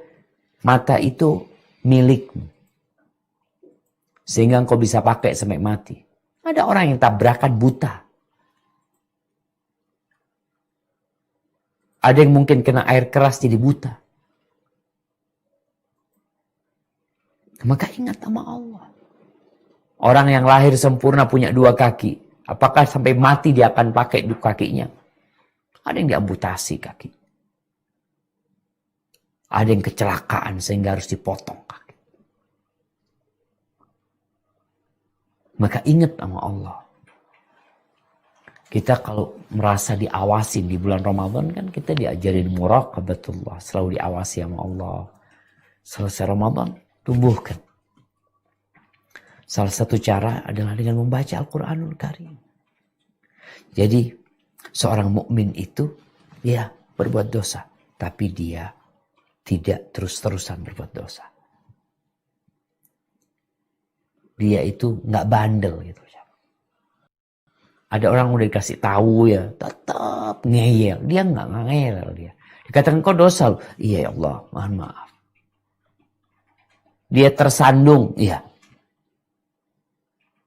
mata itu milikmu. Sehingga engkau bisa pakai sampai mati. Ada orang yang tabrakan buta. Ada yang mungkin kena air keras jadi buta. Maka ingat sama Allah. Orang yang lahir sempurna punya dua kaki. Apakah sampai mati dia akan pakai dua kakinya? Ada yang diamputasi kaki. Ada yang kecelakaan sehingga harus dipotong kaki. Maka ingat sama Allah. Kita kalau merasa diawasin di bulan Ramadan kan kita diajarin muraqabatullah. Selalu diawasi sama Allah. Selesai Ramadan, tumbuhkan. Salah satu cara adalah dengan membaca Al-Quranul Karim. Jadi seorang mukmin itu dia berbuat dosa. Tapi dia tidak terus-terusan berbuat dosa. Dia itu nggak bandel gitu. Ada orang udah dikasih tahu ya, tetap ngeyel. Dia nggak ngeyel dia. Dikatakan kau dosa. Iya ya Allah, mohon maaf. Dia tersandung, iya.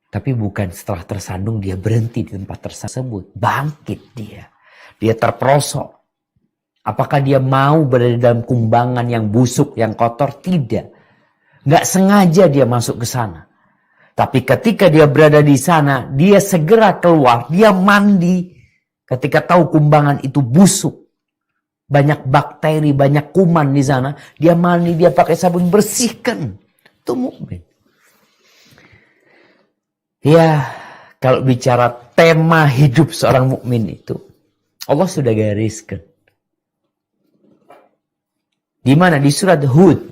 Tapi bukan setelah tersandung dia berhenti di tempat tersebut. Bangkit dia. Dia terperosok. Apakah dia mau berada dalam kumbangan yang busuk, yang kotor? Tidak. Nggak sengaja dia masuk ke sana. Tapi ketika dia berada di sana, dia segera keluar, dia mandi. Ketika tahu kumbangan itu busuk, banyak bakteri, banyak kuman di sana, dia mandi, dia pakai sabun, bersihkan. Itu mukmin. Ya, kalau bicara tema hidup seorang mukmin itu, Allah sudah gariskan. Di mana? Di surat Hud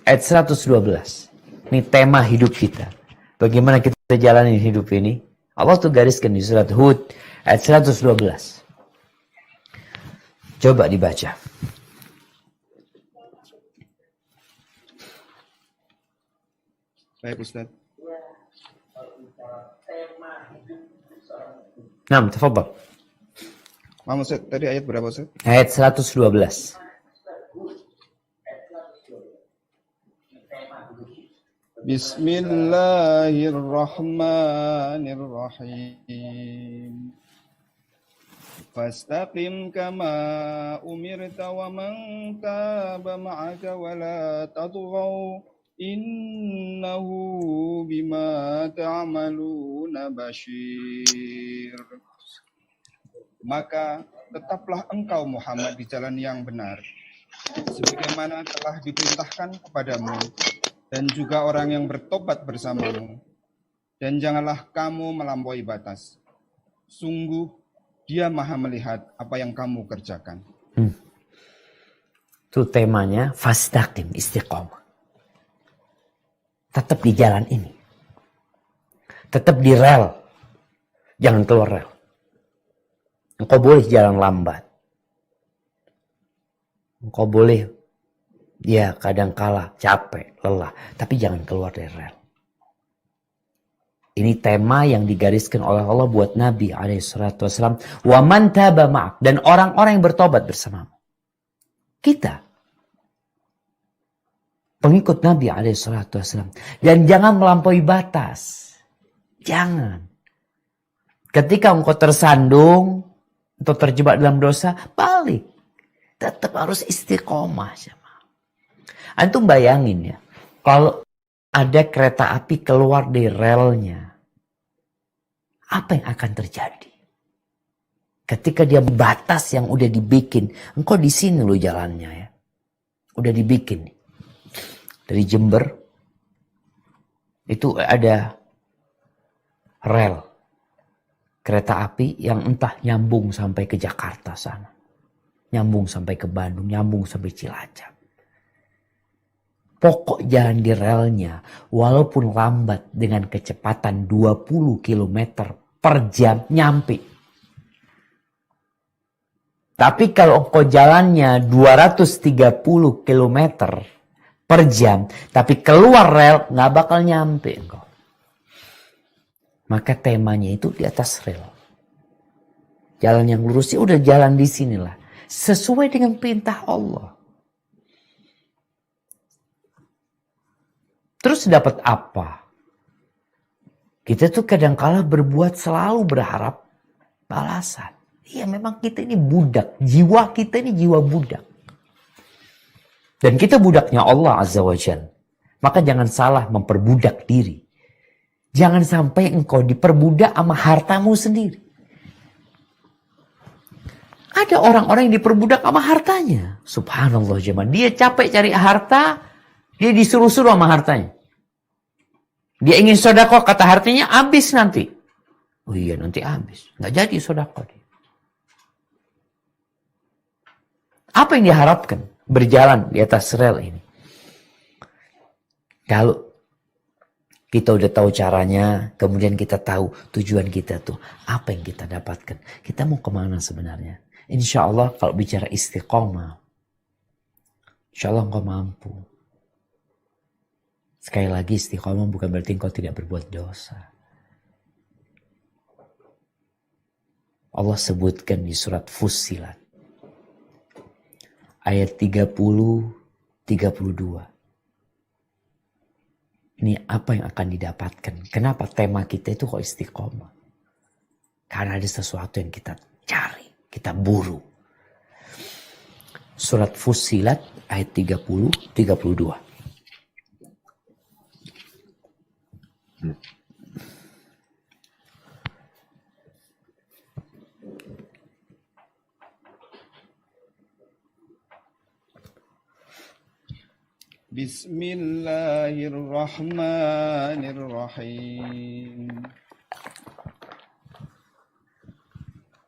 ayat 112. Ini tema hidup kita. Bagaimana kita jalani hidup ini? Allah tuh gariskan di surat Hud ayat 112. Coba dibaca. Baik Ustaz. Nah, tafadhal. Maaf Ustaz, tadi ayat berapa Ustaz? Ayat 112. Bismillahirrahmanirrahim. Fastaqim kama umirta wa man taba ma'aka wa la tadghaw innahu bima ta'maluna bashir. Maka tetaplah engkau Muhammad di jalan yang benar, sebagaimana telah diperintahkan kepadamu, dan juga orang yang bertobat bersamamu. Dan janganlah kamu melampaui batas. Sungguh Dia Maha melihat apa yang kamu kerjakan. Itu temanya fastaqim, istiqomah. Tetap di jalan ini. Tetap di rel. Jangan keluar rel. Engkau boleh jalan lambat. Engkau boleh ya kadangkala capek, lelah. Tapi jangan keluar dari rel. Ini tema yang digariskan oleh Allah buat Nabi SAW. Wa man taba ma'ak. Dan orang-orang yang bertobat bersamamu. Kita. Pengikut Nabi SAW. Dan jangan melampaui batas. Jangan. Ketika engkau tersandung atau terjebak dalam dosa, balik. Tetap harus istiqomah. Antum bayangin ya. Kalau ada kereta api keluar dari relnya. Apa yang akan terjadi? Ketika dia batas yang udah dibikin. Engkau di sini loh jalannya ya. Udah dibikin. Dari Jember. Itu ada rel. Kereta api yang entah nyambung sampai ke Jakarta sana. Nyambung sampai ke Bandung. Nyambung sampai Cilacap. Pokok jalan di relnya, walaupun lambat dengan kecepatan 20 km per jam, nyampe. Tapi kalau engkau jalannya 230 km per jam, tapi keluar rel, nggak bakal nyampe engkau. Maka temanya itu di atas rel. Jalan yang lurus ya udah jalan di sinilah. Sesuai dengan perintah Allah. Terus dapat apa? Kita tuh kadangkala berbuat selalu berharap balasan. Iya memang kita ini budak. Jiwa kita ini jiwa budak. Dan kita budaknya Allah Azza wa Jalla. Maka jangan salah memperbudak diri. Jangan sampai engkau diperbudak sama hartamu sendiri. Ada orang-orang yang diperbudak sama hartanya. Subhanallah jemaah. Dia capek cari harta. Dia disuruh-suruh sama hartanya. Dia ingin sedekah, kata hartanya habis nanti. Oh iya nanti habis. Nggak jadi sedekah. Apa yang diharapkan? Berjalan di atas rel ini. Kalau kita udah tahu caranya, kemudian kita tahu tujuan kita tuh. Apa yang kita dapatkan? Kita mau kemana sebenarnya? Insya Allah kalau bicara istiqomah. Insya Allah engkau mampu. Sekali lagi istiqomah bukan berarti engkau tidak berbuat dosa. Allah sebutkan di surat Fussilat. Ayat 30-32. Ini apa yang akan didapatkan? Kenapa tema kita itu kok istiqomah? Karena ada sesuatu yang kita cari, kita buru. Surat Fussilat ayat 30-32. Bismillahirrahmanirrahim.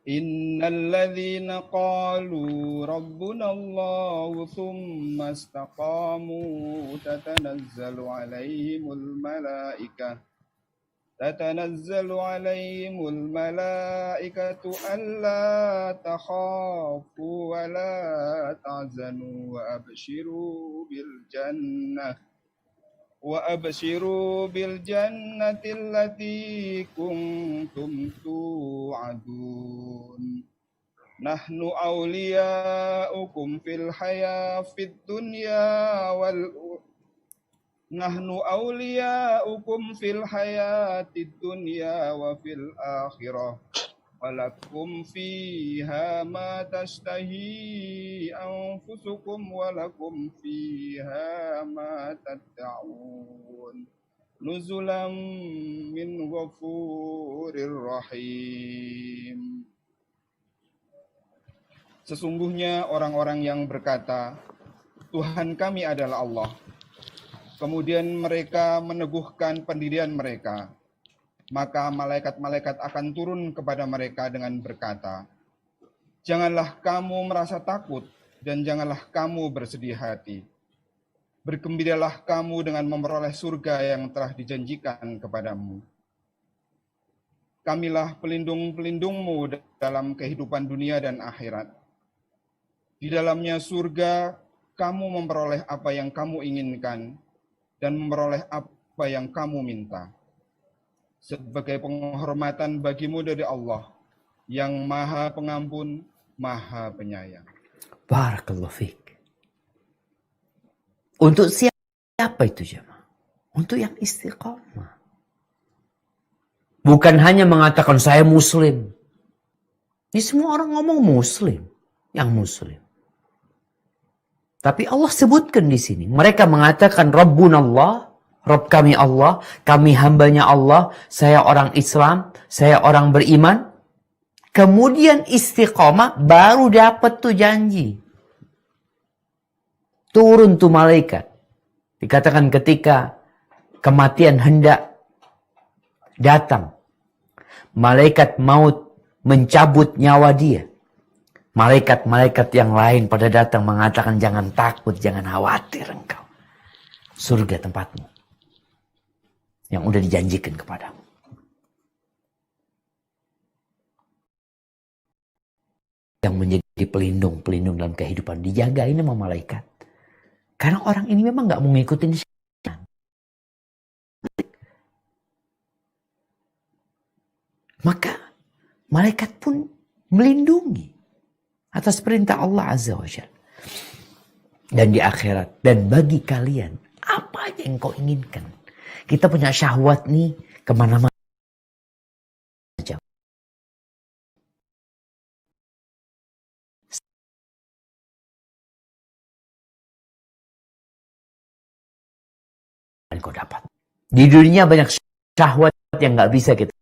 Innalladzina qalu rabbuna Allah thumma istaqamu tatanazzalu alaihimul malaikah تتنزل عليهم الملائكة ألا تخافوا ولا تحزنوا وأبشروا بالجنة وأبشروا بالجنة التي كنتم توعدون نحن أولياؤكم في الحياة في الدنيا نحن أولياؤكم في الحياة الدنيا وفي الآخرة ولكم فيها ما تشتهي أنفسكم ولكم فيها ما تدعون نزلا من غفور رحيم. Sesungguhnya orang-orang yang berkata, Tuhan kami adalah Allah. Kemudian mereka meneguhkan pendirian mereka. Maka malaikat-malaikat akan turun kepada mereka dengan berkata, Janganlah kamu merasa takut dan janganlah kamu bersedih hati. Bergembiralah kamu dengan memperoleh surga yang telah dijanjikan kepadamu. Kamilah pelindung-pelindungmu dalam kehidupan dunia dan akhirat. Di dalamnya surga, kamu memperoleh apa yang kamu inginkan dan memperoleh apa yang kamu minta. Sebagai penghormatan bagimu dari Allah, yang Maha Pengampun, Maha Penyayang. Barakallahu fiik. Untuk siapa itu jemaah? Untuk yang istiqamah. Bukan hanya mengatakan saya muslim. Ini semua orang ngomong muslim. Yang muslim. Tapi Allah sebutkan di sini. Mereka mengatakan Rabbunallah, Rabb kami Allah, kami hambanya Allah, saya orang Islam, saya orang beriman. Kemudian istiqamah baru dapat tuh janji. Turun tuh malaikat. Dikatakan ketika kematian hendak datang. Malaikat maut mencabut nyawa dia. Malaikat-malaikat yang lain pada datang mengatakan jangan takut, jangan khawatir engkau. Surga tempatmu. Yang udah dijanjikan kepadamu. Yang menjadi pelindung dalam kehidupan. Dijagain sama malaikat. Karena orang ini memang gak mau ngikutin syaitan. Maka malaikat pun melindungi. Atas perintah Allah Azza wa Jalla. Dan di akhirat. Dan bagi kalian. Apa aja yang kau inginkan. Kita punya syahwat nih. Kemana-mana. Dan kau dapat. Di dunia banyak syahwat yang gak bisa kita.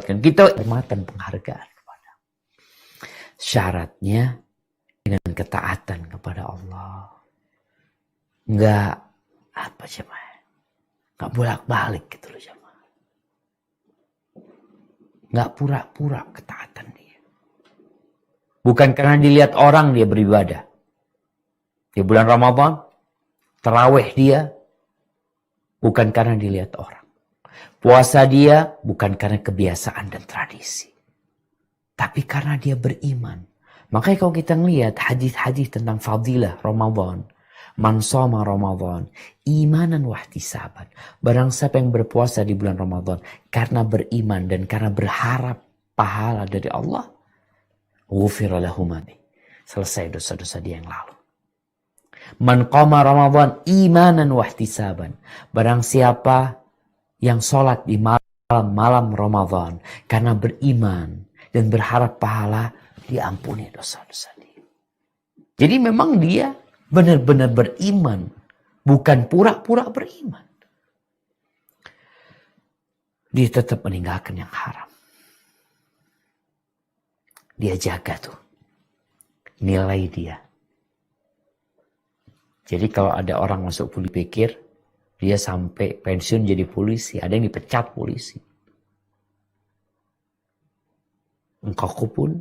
Kita hormatan penghargaan kepada. Syaratnya dengan ketaatan kepada Allah. Enggak apa jemaah. Enggak bolak-balik gitu loh jemaah. Enggak pura-pura ketaatan dia. Bukan karena dilihat orang dia beribadah. Di bulan Ramadan tarawih dia bukan karena dilihat orang. Puasa dia bukan karena kebiasaan dan tradisi. Tapi karena dia beriman. Makanya kalau kita ngelihat hadis-hadis tentang fadilah Ramadan. Man shoma Ramadan. Imanan wahtisaban. Barang siapa yang berpuasa di bulan Ramadan. Karena beriman dan karena berharap pahala dari Allah. Ghufira lahu ma bih. Selesai dosa-dosa dia yang lalu. Man qama Ramadan imanan wahtisaban. Barang siapa yang sholat di malam Ramadan karena beriman dan berharap pahala, diampuni dosa-dosa dia. Jadi memang dia benar-benar beriman, bukan pura-pura beriman. Dia tetap meninggalkan yang haram. Dia jaga tuh nilai dia. Jadi kalau ada orang masuk polisi pikir dia sampai pensiun jadi polisi. Ada yang dipecat polisi. Engkau pun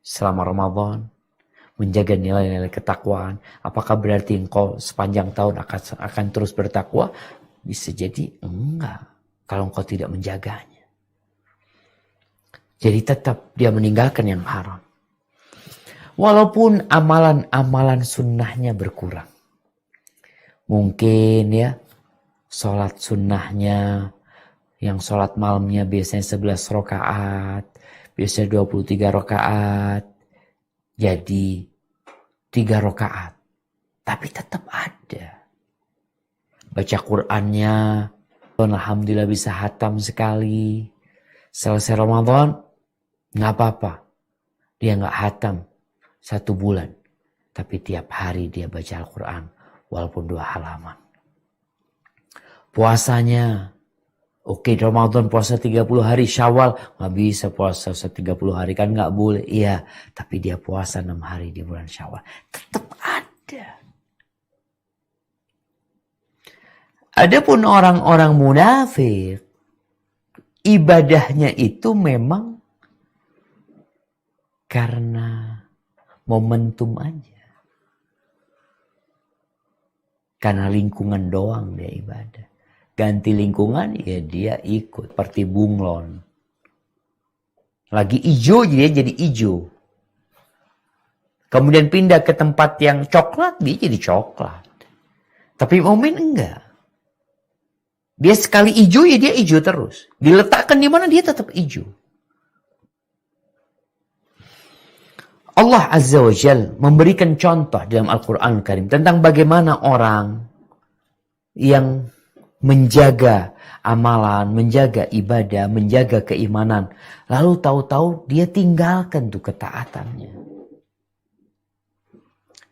selama Ramadan menjaga nilai-nilai ketakwaan. Apakah berarti engkau sepanjang tahun akan terus bertakwa? Bisa jadi enggak. Kalau engkau tidak menjaganya. Jadi tetap dia meninggalkan yang haram. Walaupun amalan-amalan sunnahnya berkurang. Mungkin ya, sholat sunnahnya, yang sholat malamnya biasanya 11 rakaat, biasanya 23 rakaat, jadi 3 rakaat. Tapi tetap ada. Baca Qur'annya, alhamdulillah bisa hatam sekali. Selesai Ramadan, nggak apa-apa. Dia nggak hatam 1 bulan. Tapi tiap hari dia baca Al-Quran. Walaupun 2 halaman. Puasanya, oke, Ramadan puasa 30 hari, Syawal nggak bisa puasa 30 hari, kan nggak boleh. Iya, tapi dia puasa 6 hari di bulan Syawal. Tetap ada. Adapun orang-orang munafik, ibadahnya itu memang karena momentum aja. Karena lingkungan doang dia ibadah. Ganti lingkungan, ya dia ikut. Seperti bunglon. Lagi hijau, dia jadi hijau. Kemudian pindah ke tempat yang coklat, dia jadi coklat. Tapi momen enggak. Dia sekali hijau, ya dia hijau terus. Diletakkan di mana, dia tetap hijau. Allah Azza wa Jal memberikan contoh dalam Al-Quran Karim tentang bagaimana orang yang menjaga amalan, menjaga ibadah, menjaga keimanan. Lalu tahu-tahu dia tinggalkan tuh ketaatannya.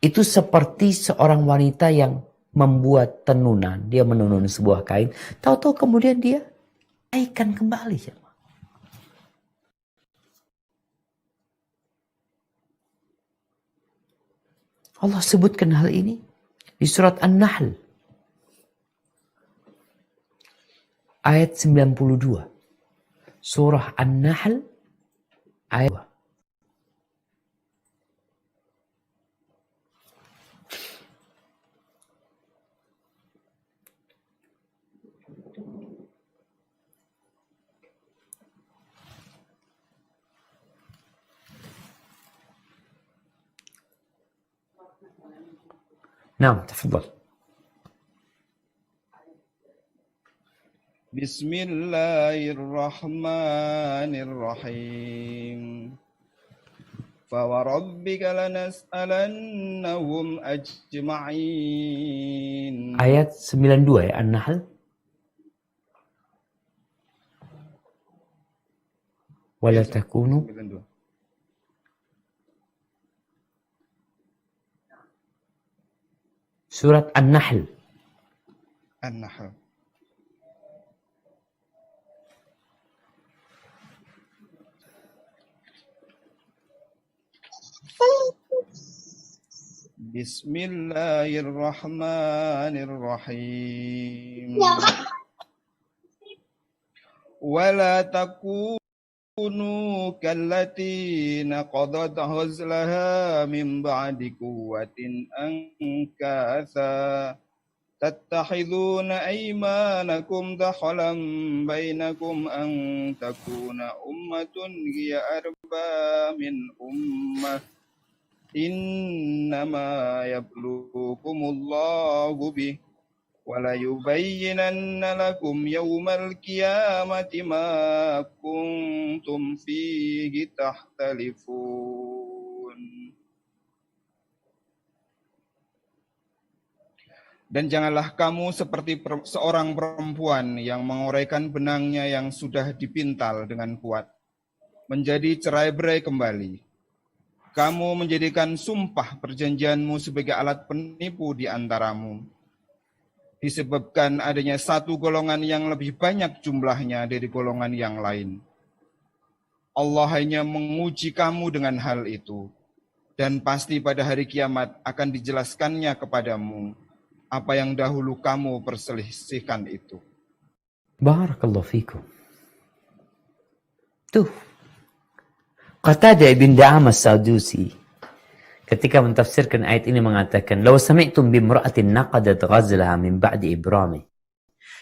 Itu seperti seorang wanita yang membuat tenunan. Dia menenun sebuah kain. Tahu-tahu kemudian dia aikan kembali. Allah sebutkan hal ini di surat An-Nahl. Ayat 92. Surah An-Nahl ayat 2. نعم تفضل. بسم الله الرحمن الرحيم فوربك لنسألنهم أجمعين. Ayat 92 ya, An-Nahl. ولا تكونوا Surat An-Nahl. An-Nahl. Bismillahirrahmanirrahim. Wala takunu kallati naqadat ghazlaha min ba'di quwwatin ankatha tattakhiduna aymanakum dakhalan bainakum an takuna ummatun hiya arba min ummah innama yabluukumullahu bih wala yubayyinanna lakum yawmal qiyamati ma kuntum fihi tahtalifun. Dan janganlah kamu seperti seorang perempuan yang menguraikan benangnya yang sudah dipintal dengan kuat, menjadi cerai-berai kembali. Kamu menjadikan sumpah perjanjianmu sebagai alat penipu di antaramu. Disebabkan adanya satu golongan yang lebih banyak jumlahnya dari golongan yang lain. Allah hanya menguji kamu dengan hal itu. Dan pasti pada hari kiamat akan dijelaskannya kepadamu apa yang dahulu kamu perselisihkan itu. Barakallahu fikum. Tuh. Qatadah ibn Da'am as-Sadusi ketika mentafsirkan ayat ini mengatakan, "Law sami'tum bimra'atin naqadat ghazlaha min ba'di ibrami."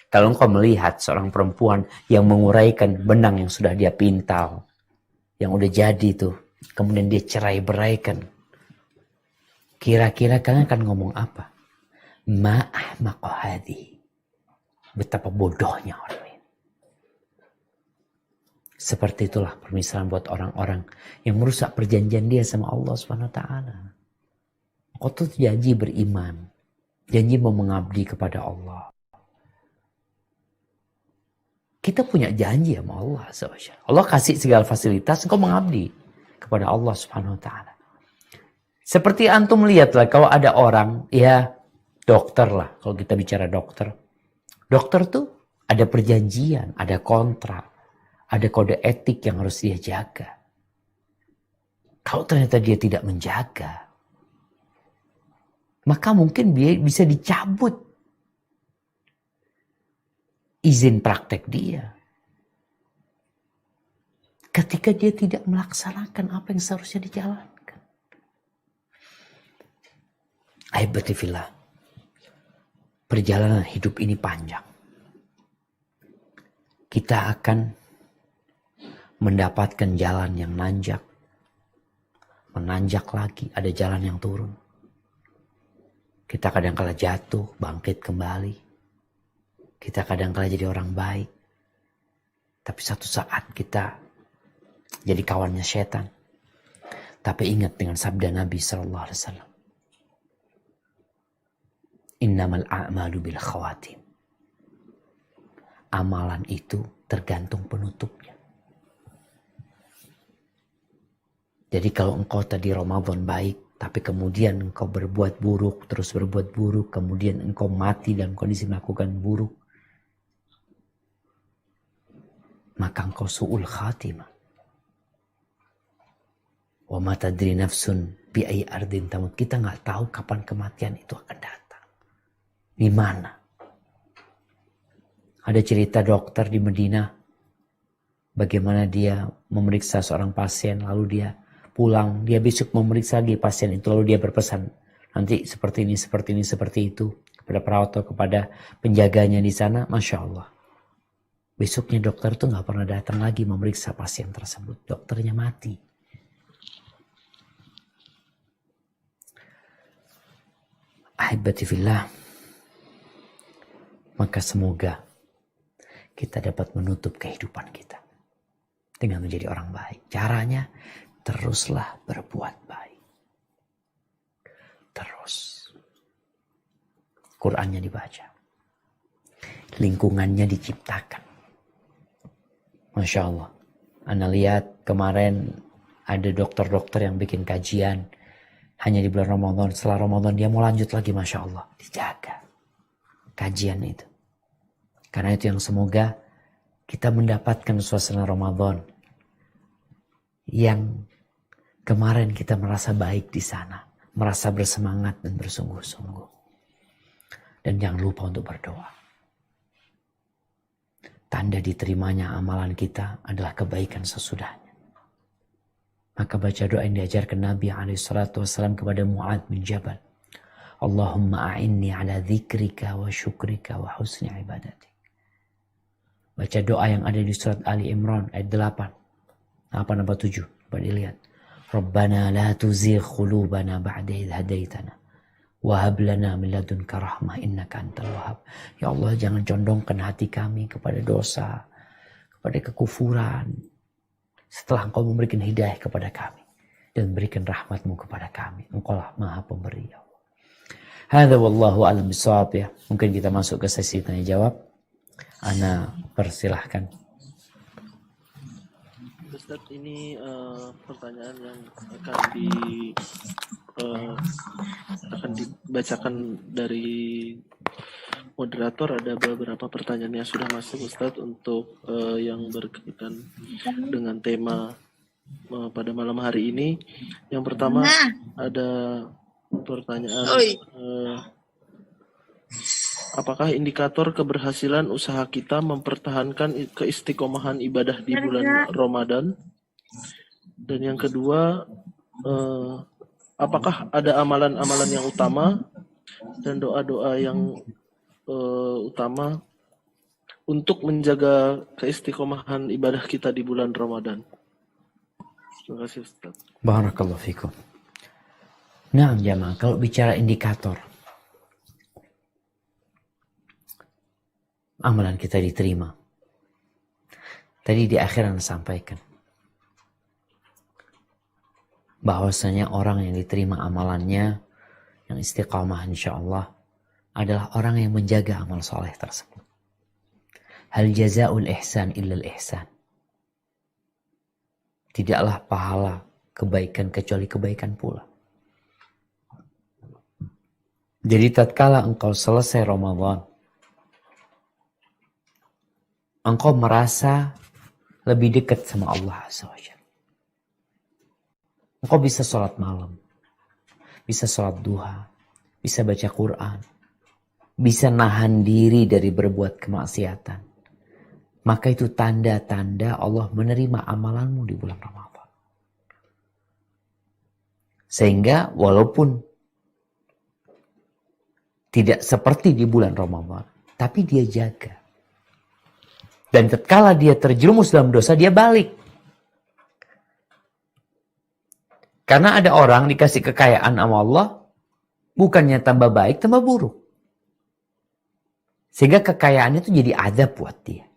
Kalau engkau melihat seorang perempuan yang menguraikan benang yang sudah dia pintal, yang udah jadi tuh, kemudian dia cerai beraikan. Kira-kira kalian akan ngomong apa? Ma'ahmaqa hadhihi. Betapa bodohnya orang ini. Seperti itulah permisalan buat orang-orang yang merusak perjanjian dia sama Allah Subhanahu wa taala. Kau tuh janji beriman, janji mau mengabdi kepada Allah. Kita punya janji sama Allah SWT. Allah kasih segala fasilitas, engkau mengabdi kepada Allah Subhanahu wa taala. Seperti antum lihatlah kalau ada orang, ya dokter lah, kalau kita bicara dokter. Dokter tuh ada perjanjian, ada kontrak, ada kode etik yang harus dia jaga. Kalau ternyata dia tidak menjaga, maka mungkin dia bisa dicabut izin praktek dia. Ketika dia tidak melaksanakan apa yang seharusnya dijalankan. Ahibbatifillah. Perjalanan hidup ini panjang. Kita akan mendapatkan jalan yang nanjak. Menanjak lagi, ada jalan yang turun. Kita kadang-kala jatuh, bangkit kembali. Kita kadang-kala jadi orang baik. Tapi satu saat kita jadi kawannya setan. Tapi ingat dengan sabda Nabi SAW. Innamal a'malu bil khawatim. Amalan itu tergantung penutupnya. Jadi kalau engkau tadi Ramadan baik, tapi kemudian engkau berbuat buruk, terus berbuat buruk, kemudian engkau mati dalam kondisi melakukan buruk, maka engkau su'ul khatimah. Wa ma tadri nafsun bi ayyi ardin tamut. Kita nggak tahu kapan kematian itu akan datang. Di mana? Ada cerita dokter di Medina, bagaimana dia memeriksa seorang pasien, lalu dia pulang, dia besok memeriksa lagi pasien itu, lalu dia berpesan, nanti seperti ini, seperti ini, seperti itu, kepada perawat atau kepada penjaganya di sana. Masya Allah. Besoknya dokter tuh nggak pernah datang lagi memeriksa pasien tersebut. Dokternya mati. Ahibati fillah. Maka semoga kita dapat menutup kehidupan kita dengan menjadi orang baik. Caranya teruslah berbuat baik. Terus. Qurannya dibaca. Lingkungannya diciptakan. Masya Allah. Anda lihat kemarin ada dokter-dokter yang bikin kajian hanya di bulan Ramadan. Setelah Ramadan dia mau lanjut lagi, Masya Allah. Dijaga kajian itu. Karena itu yang semoga kita mendapatkan suasana Ramadan yang kemarin kita merasa baik di sana, merasa bersemangat dan bersungguh-sungguh. Dan jangan lupa untuk berdoa. Tanda diterimanya amalan kita adalah kebaikan sesudahnya. Maka baca doa yang diajarkan Nabi SAW kepada Mu'adz bin Jabal. Allahumma a'inni ala dzikrika wa syukrika wa husni ibadatik. Baca doa yang ada di surat Ali Imran ayat 8. 7. Coba dilihat. Rabbana la tuzigh qulubana ba'da idh hadaitana wa hab lana min ladunka rahmah innaka antal wahhab. Ya Allah, jangan condongkan hati kami kepada dosa, kepada kekufuran, setelah Engkau memberikan hidayah kepada kami dan berikan rahmat-Mu kepada kami. Engkaulah Maha Pemberi, ya Allah. Hadza wallahu a'lam bishawab ya. Mungkin kita masuk ke sesi tanya jawab. Ana persilahkan. Ustaz, ini pertanyaan yang akan dibacakan dari moderator. Ada beberapa pertanyaan yang sudah masuk, Ustaz, untuk yang berkaitan dengan tema pada malam hari ini. Yang pertama ada pertanyaan, apakah indikator keberhasilan usaha kita mempertahankan keistiqomahan ibadah di bulan Ramadan? Dan yang kedua, apakah ada amalan-amalan yang utama dan doa-doa yang utama untuk menjaga keistiqomahan ibadah kita di bulan Ramadan? Terima kasih, Ustaz. Barakallahu fikum. Nah, jamaah, kalau bicara indikator, amalan kita diterima. Tadi di akhir Anda sampaikan, bahwasanya orang yang diterima amalannya, yang istiqamah insya Allah, adalah orang yang menjaga amal soleh tersebut. Hal jazaul ihsan illal ihsan. Tidaklah pahala kebaikan kecuali kebaikan pula. Jadi tatkala engkau selesai Ramadan, engkau merasa lebih dekat sama Allah Azza wa Jalla. Engkau bisa sholat malam, bisa sholat duha, bisa baca Quran, bisa nahan diri dari berbuat kemaksiatan. Maka itu tanda-tanda Allah menerima amalanmu di bulan Ramadan. Sehingga walaupun tidak seperti di bulan Ramadan, tapi dia jaga. Dan tatkala dia terjerumus dalam dosa, dia balik. Karena ada orang dikasih kekayaan sama Allah, bukannya tambah baik, tambah buruk. Sehingga kekayaan itu jadi azab buat dia.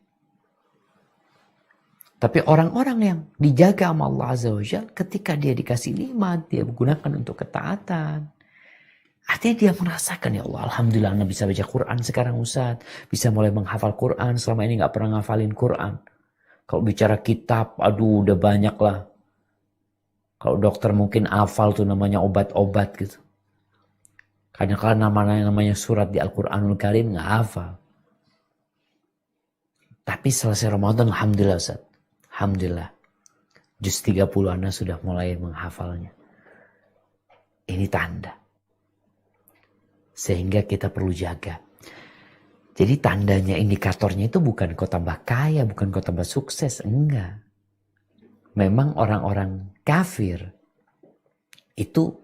Tapi orang-orang yang dijaga sama Allah Azza wa Jalla, ketika dia dikasih nikmat, dia menggunakan untuk ketaatan. Artinya dia merasakan, ya Allah, alhamdulillah Anda bisa baca Quran sekarang Ustaz. Bisa mulai menghafal Quran, selama ini gak pernah ngafalin Quran. Kalau bicara kitab, aduh udah banyak lah. Kalau dokter mungkin hafal tuh namanya obat-obat gitu. Kadang-kadang namanya surat di Al-Quranul Karim gak hafal. Tapi selesai Ramadan, alhamdulillah Ustaz. Alhamdulillah. Juz 30 Anda sudah mulai menghafalnya. Ini tanda. Sehingga kita perlu jaga. Jadi tandanya, indikatornya itu bukan kau tambah kaya, bukan kau tambah sukses. Enggak. Memang orang-orang kafir itu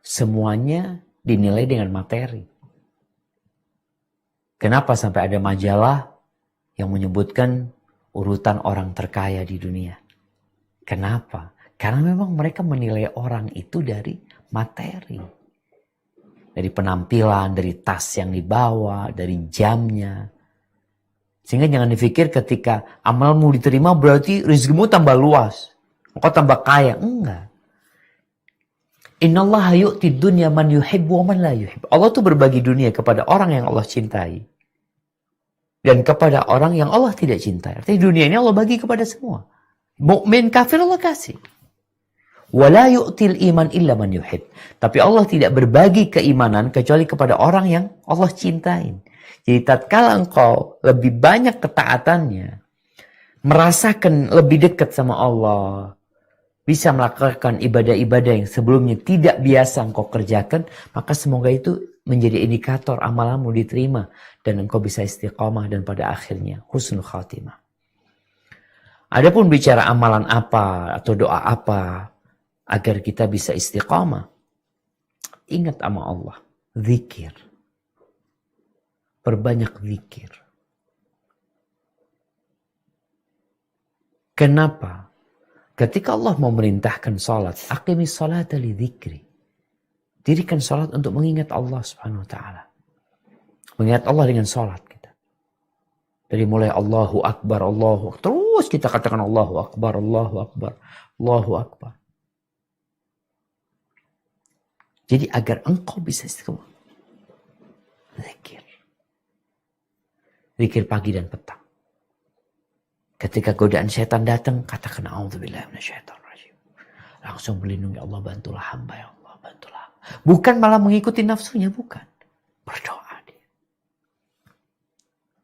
semuanya dinilai dengan materi. Kenapa sampai ada majalah yang menyebutkan urutan orang terkaya di dunia? Kenapa? Karena memang mereka menilai orang itu dari materi. Dari penampilan, dari tas yang dibawa, dari jamnya. Sehingga jangan dipikir ketika amalmu diterima berarti rezekimu tambah luas. Engkau tambah kaya. Enggak. Innallaha yu'ti dunya man yuhibbu wa man la yuhibbu. Allah tuh berbagi dunia kepada orang yang Allah cintai. Dan kepada orang yang Allah tidak cintai. Artinya dunia ini Allah bagi kepada semua. Mukmin kafir Allah kasih. Wala yu'til iman illa man yuhib. Tapi Allah tidak berbagi keimanan kecuali kepada orang yang Allah cintain. Jadi tatkala engkau lebih banyak ketaatannya, merasakan lebih dekat sama Allah, bisa melakukan ibadah-ibadah yang sebelumnya tidak biasa engkau kerjakan, maka semoga itu menjadi indikator amalanmu diterima dan engkau bisa istiqamah dan pada akhirnya husnul khatimah. Adapun bicara amalan apa atau doa apa agar kita bisa istiqamah, ingat sama Allah, zikir. Perbanyak zikir. Kenapa? Ketika Allah mau merintahkan salat, aqimis salata li dzikri. Dirikan salat untuk mengingat Allah Subhanahu wa taala. Mengingat Allah dengan salat kita. Dari mulai Allahu Akbar, Allahu Akbar, terus kita katakan Allahu Akbar, Allahu Akbar, Allahu Akbar. Jadi agar engkau bisa istiqomah. Zikir. Zikir pagi dan petang. Ketika godaan syaitan datang, katakan a'udzubillahi minasyaitonirrajim. Langsung melindungi Allah, bantulah hamba ya Allah, bantulah. Bukan malah mengikuti nafsunya, bukan. Berdoa dia.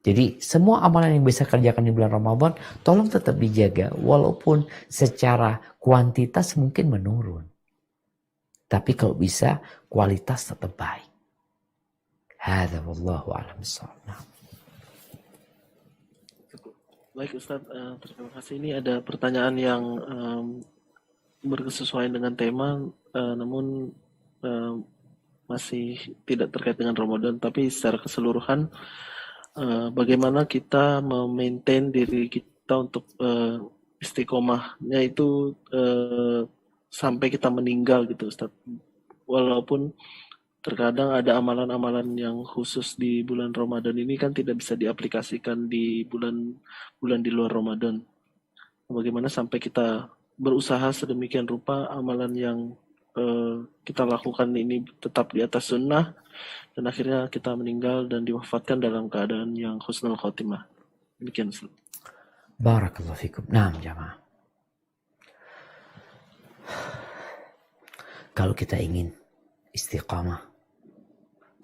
Jadi semua amalan yang bisa kerjakan di bulan Ramadan, tolong tetap dijaga. Walaupun secara kuantitas mungkin menurun. Tapi kalau bisa, kualitas tetap baik. Hadza wallahu a'lam bissawab. Baik Ustadz, terima kasih. Ini ada pertanyaan yang berkesesuaian dengan tema, namun masih tidak terkait dengan Ramadan, tapi secara keseluruhan bagaimana kita memaintain diri kita untuk istiqomahnya itu sampai kita meninggal gitu Ustadz. walaupun terkadang ada amalan-amalan yang khusus di bulan Ramadan ini kan tidak bisa diaplikasikan di bulan di luar Ramadan. Bagaimana sampai kita berusaha sedemikian rupa amalan yang kita lakukan ini tetap di atas sunnah, dan akhirnya kita meninggal dan diwafatkan dalam keadaan yang husnul khotimah. Demikian. Barakallahu fikum. Nah, jamaah. Kalau kita ingin istiqamah,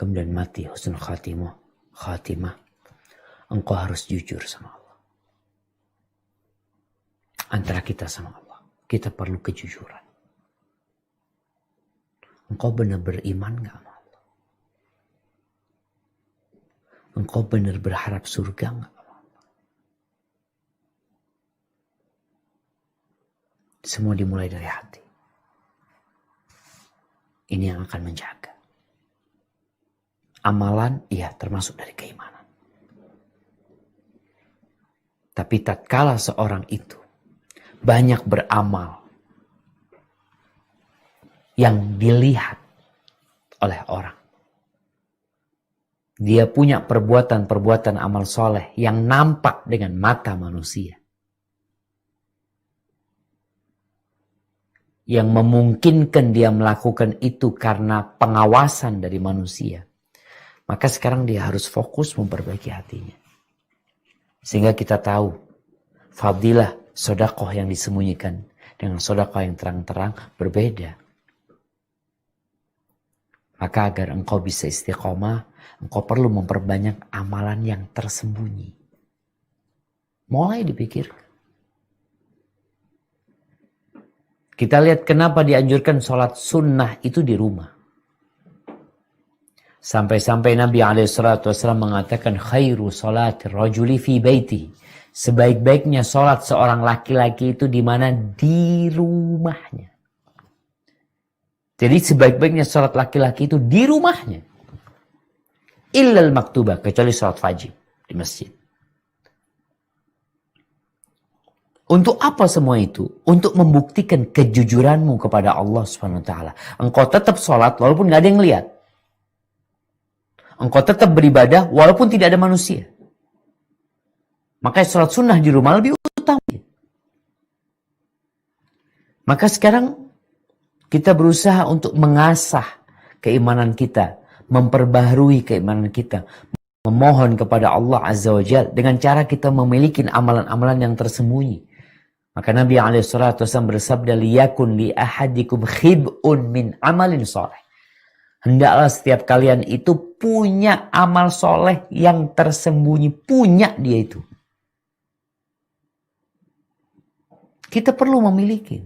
kemudian mati husnul khatimah, engkau harus jujur sama Allah. Antara kita sama Allah, kita perlu kejujuran. Engkau benar beriman gak sama Allah? Engkau benar berharap surga gak sama Allah? Semua dimulai dari hati. Ini yang akan menjaga. Amalan, iya, termasuk dari keimanan. Tapi tatkala seorang itu banyak beramal yang dilihat oleh orang, dia punya perbuatan-perbuatan amal soleh yang nampak dengan mata manusia, yang memungkinkan dia melakukan itu karena pengawasan dari manusia, maka sekarang dia harus fokus memperbaiki hatinya. Sehingga kita tahu fadilah sedekah yang disembunyikan dengan sedekah yang terang-terang berbeda. Maka agar engkau bisa istiqomah, engkau perlu memperbanyak amalan yang tersembunyi. Mulai dipikirkan. Kita lihat kenapa dianjurkan sholat sunnah itu di rumah. Sampai-sampai Nabi SAW mengatakan khairu sholati rajuli fi baiti. Sebaik-baiknya sholat seorang laki-laki itu di mana? Di rumahnya. Jadi sebaik-baiknya sholat laki-laki itu di rumahnya. Illal maktubah, kecuali sholat wajib di masjid. Untuk apa semua itu? Untuk membuktikan kejujuranmu kepada Allah Subhanahu wa taala. Engkau tetap sholat walaupun gak ada yang lihat. Engkau tetap beribadah walaupun tidak ada manusia. Makanya sholat sunnah di rumah lebih utama. Maka sekarang kita berusaha untuk mengasah keimanan kita. Memperbaharui keimanan kita. Memohon kepada Allah Azza wa Jalla dengan cara kita memiliki amalan-amalan yang tersembunyi. Maka Nabi SAW bersabda, liyakun li ahadikum khib'un min amalin soleh. Hendaklah setiap kalian itu punya amal soleh yang tersembunyi. Punya dia itu. Kita perlu memiliki.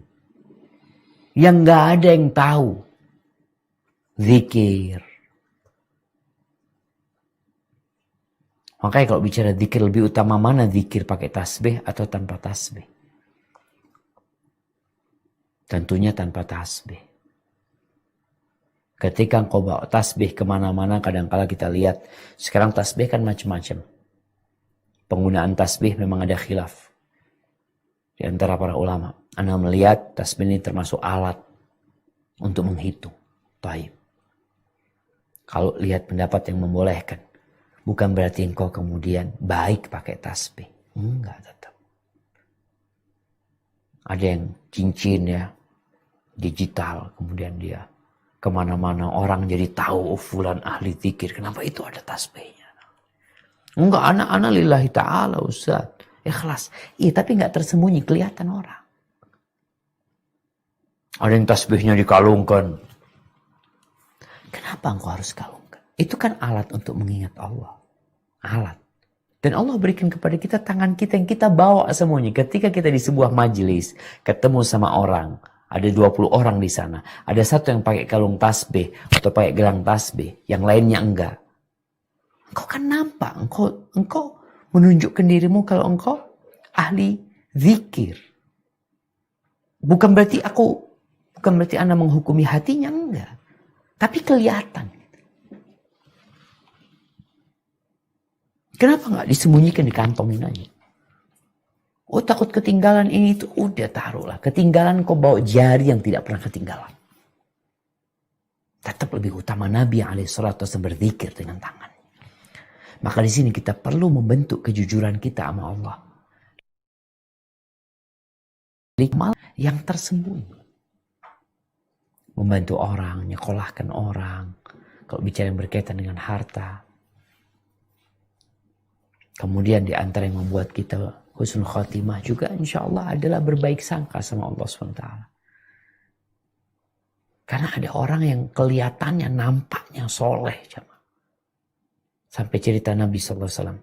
Yang gak ada yang tahu. Zikir. Makanya kalau bicara zikir, lebih utama mana zikir pakai tasbih atau tanpa tasbih? Tentunya tanpa tasbih. Ketika engkau bawa tasbih kemana-mana, kadang-kala kita lihat. Sekarang tasbih kan macam-macam. Penggunaan tasbih memang ada khilaf di antara para ulama. Anda melihat tasbih ini termasuk alat untuk menghitung. Taib. Kalau lihat pendapat yang membolehkan. Bukan berarti engkau kemudian baik pakai tasbih. Enggak, tetap. Ada yang cincin ya. Digital. Kemudian dia kemana-mana orang jadi tahu. Oh, fulan ahli zikir. Kenapa itu ada tasbihnya? Enggak, anak-anak lillahi ta'ala Ustaz. Ikhlas. Iya, tapi enggak tersembunyi. Kelihatan orang. Ada yang tasbihnya dikalungkan. Kenapa engkau harus kalungkan? Itu kan alat untuk mengingat Allah. Alat. Dan Allah berikan kepada kita tangan kita yang kita bawa semuanya. Ketika kita di sebuah majelis, ketemu sama orang. Ada 20 orang di sana. Ada satu yang pakai kalung tasbih atau pakai gelang tasbih. Yang lainnya enggak. Engkau kan nampak. Engkau menunjukkan dirimu kalau engkau ahli zikir. Bukan berarti Anda menghukumi hatinya, enggak. Tapi kelihatan. Kenapa enggak disembunyikan, dikantongin aja? Oh, takut ketinggalan ini itu, udah taruhlah. Ketinggalan kau bawa jari yang tidak pernah ketinggalan. Tetap lebih utama Nabi SAW berzikir dengan tangan. Maka di sini kita perlu membentuk kejujuran kita sama Allah. Amal yang tersembunyi. Membantu orang, nyekolahkan orang. Kalau bicara yang berkaitan dengan harta. Kemudian di antara yang membuat kita husnul khotimah juga insya Allah adalah berbaik sangka sama Allah SWT. Karena ada orang yang kelihatannya nampaknya soleh. Sampai cerita Nabi SAW.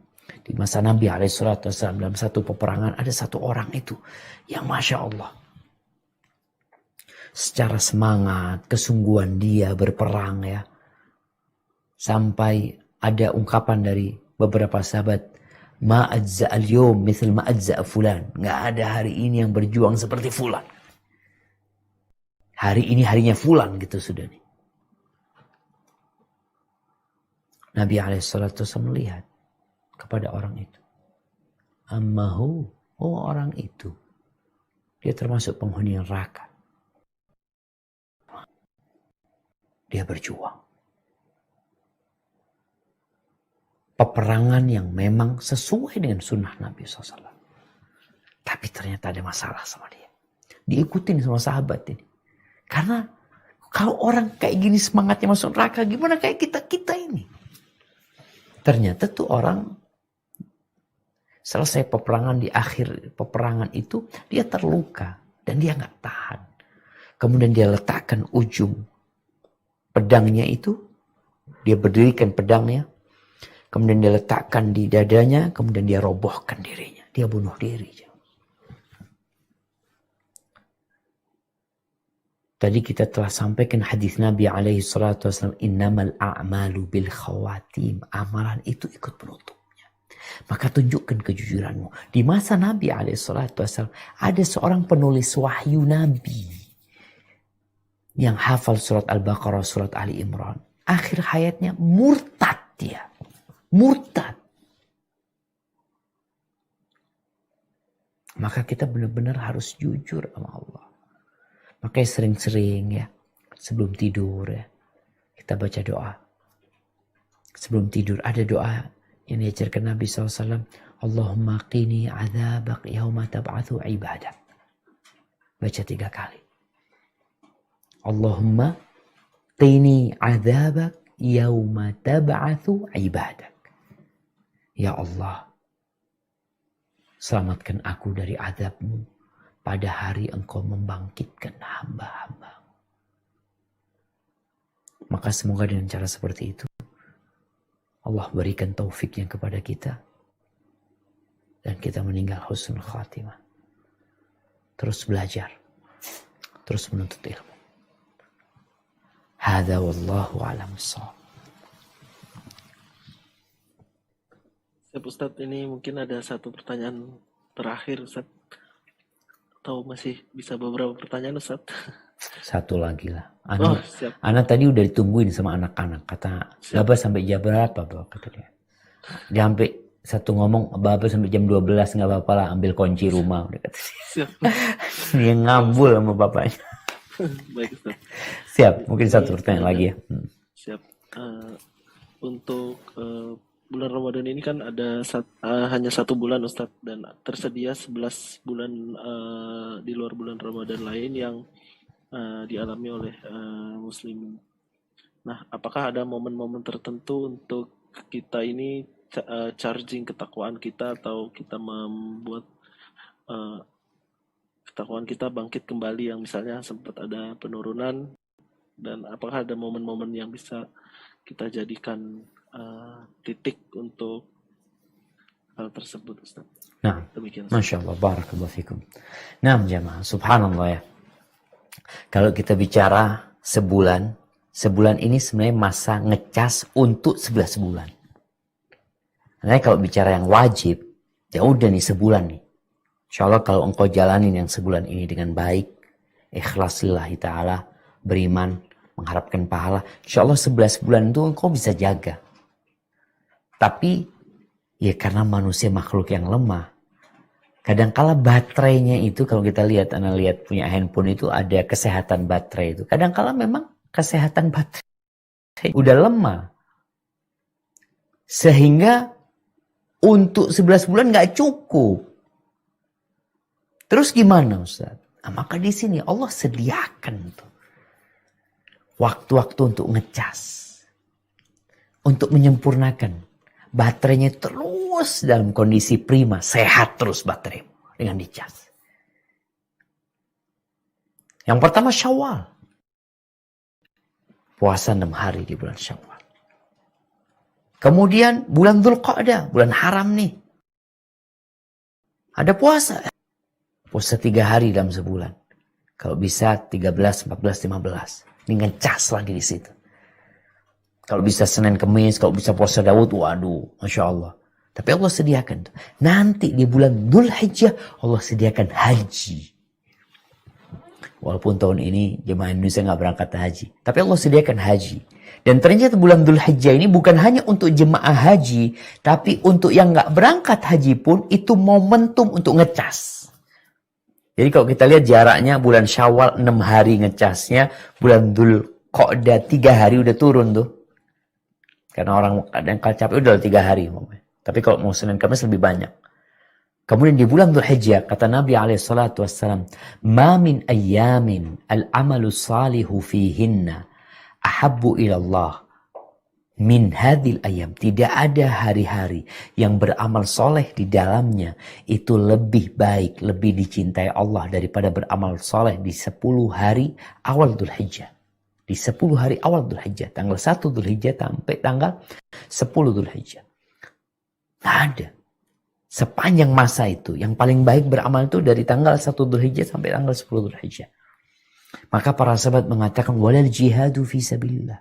Di masa Nabi SAW dalam satu peperangan ada satu orang itu yang Masya Allah. Secara semangat, kesungguhan dia berperang ya. Sampai ada ungkapan dari beberapa sahabat. Ma'adza al-yom misal ma'adza fulan. Nggak ada hari ini yang berjuang seperti fulan. Hari ini harinya fulan gitu sudah nih. Nabi SAW melihat kepada orang itu. Ammahu, oh orang itu. Dia termasuk penghuni neraka. Dia berjuang. Peperangan yang memang sesuai dengan sunnah Nabi SAW. Tapi ternyata ada masalah sama dia. Diikutin sama sahabat ini. Karena kalau orang kayak gini semangatnya masuk neraka, gimana kayak kita ini? Ternyata tuh orang selesai peperangan, di akhir peperangan itu dia terluka dan dia nggak tahan. Kemudian dia letakkan ujung pedangnya itu, dia berdirikan pedangnya, kemudian dia letakkan di dadanya, kemudian dia robohkan dirinya, dia bunuh diri. Tadi kita telah sampaikan hadis Nabi SAW, innamal a'malu bil khawatim. Amalan itu ikut penutupnya. Maka tunjukkan kejujuranmu. Di masa Nabi SAW ada seorang penulis wahyu Nabi yang hafal surat Al-Baqarah, surat Ali Imran. Akhir hayatnya murtad dia. Murtad. Maka kita benar-benar harus jujur sama Allah. Makanya sering-sering ya, sebelum tidur ya, kita baca doa. Sebelum tidur ada doa yang diajarkan Nabi SAW. Allahumma qini azabak yauma tab'athu ibadak. Baca 3 kali. Allahumma qini azabak yauma tab'athu ibadak. Ya Allah, selamatkan aku dari azabmu pada hari engkau membangkitkan hamba-hamba. Maka semoga dengan cara seperti itu Allah berikan taufiknya kepada kita dan kita meninggal husnul khatimah. Terus belajar, terus menuntut ilmu. Hadza wallahu a'lam bissawab. Ustadz, ini mungkin ada satu pertanyaan terakhir, Ustadz. Atau masih bisa beberapa pertanyaan, Ustadz? Satu lagi lah. Siap. Anak tadi udah ditungguin sama anak-anak. Kata, Baba sampai jam berapa, Baba? Kata dia. Dia sampai satu ngomong, Baba sampai jam 12 nggak apa-apa lah, ambil kunci rumah. Udah kata dia. Siap. Dia ngambul sama bapaknya. Baik, Ustadz. Siap, mungkin satu pertanyaan lagi ya. Siap. Untuk bulan Ramadan ini kan ada hanya 1 bulan, Ustadz, dan tersedia 11 bulan di luar bulan Ramadan lain yang dialami oleh muslimin. Nah, apakah ada momen-momen tertentu untuk kita ini charging ketakwaan kita, atau kita membuat ketakwaan kita bangkit kembali yang misalnya sempat ada penurunan, dan apakah ada momen-momen yang bisa kita jadikan titik untuk hal tersebut, Ustaz? Nah, demikian. Masya Allah, barakallahu fikum. Nah, jamaah, subhanallah ya. Kalau kita bicara sebulan ini sebenarnya masa ngecas untuk 11 bulan. Nah, kalau bicara yang wajib, ya udah nih sebulan nih. Insya Allah kalau engkau jalanin yang sebulan ini dengan baik, ikhlas lillahi ta'ala, beriman, mengharapkan pahala, insya Allah 11 bulan itu engkau bisa jaga. Tapi ya karena manusia makhluk yang lemah. Kadangkala baterainya itu, kalau kita lihat, Anda lihat punya handphone itu ada kesehatan baterai itu. Kadangkala memang kesehatan baterai udah lemah. Sehingga untuk 11 bulan nggak cukup. Terus gimana Ustaz? Nah, maka di sini Allah sediakan tuh waktu-waktu untuk ngecas. Untuk menyempurnakan. Baterainya terus dalam kondisi prima. Sehat terus baterai dengan dicas. Yang pertama Syawal. Puasa 6 hari di bulan Syawal. Kemudian bulan Dzulqa'dah. Bulan haram nih. Ada puasa. Puasa 3 hari dalam sebulan. Kalau bisa 13, 14, 15. Dengan cas lagi di situ. Kalau bisa Senin Kemis, kalau bisa puasa Daud, waduh, Masya Allah. Tapi Allah sediakan. Nanti di bulan Dzulhijjah, Allah sediakan haji. Walaupun tahun ini jemaah Indonesia nggak berangkat haji. Tapi Allah sediakan haji. Dan ternyata bulan Dzulhijjah ini bukan hanya untuk jemaah haji. Tapi untuk yang nggak berangkat haji pun, itu momentum untuk ngecas. Jadi kalau kita lihat jaraknya bulan Syawal 6 hari ngecasnya, bulan Dzulqa'dah 3 hari udah turun tuh. Karena orang kadang capek udah 3 hari. Tapi kalau mau Senin Kamis lebih banyak. Kemudian di bulan Dzulhijjah kata Nabi SAW, "Ma min ayyamin al-amalu salihu fihinna ahabbu ilallah min hadhil ayam." Tidak ada hari-hari yang beramal soleh di dalamnya itu lebih baik, lebih dicintai Allah daripada beramal soleh di 10 hari awal Dzulhijjah. Di 10 hari awal Dzulhijjah, tanggal 1 Dzulhijjah sampai tanggal 10 Dzulhijjah. Nggak ada. Sepanjang masa itu, yang paling baik beramal itu dari tanggal 1 Dzulhijjah sampai tanggal 10 Dzulhijjah. Maka para sahabat mengatakan, walal jihadu fi sabilillah.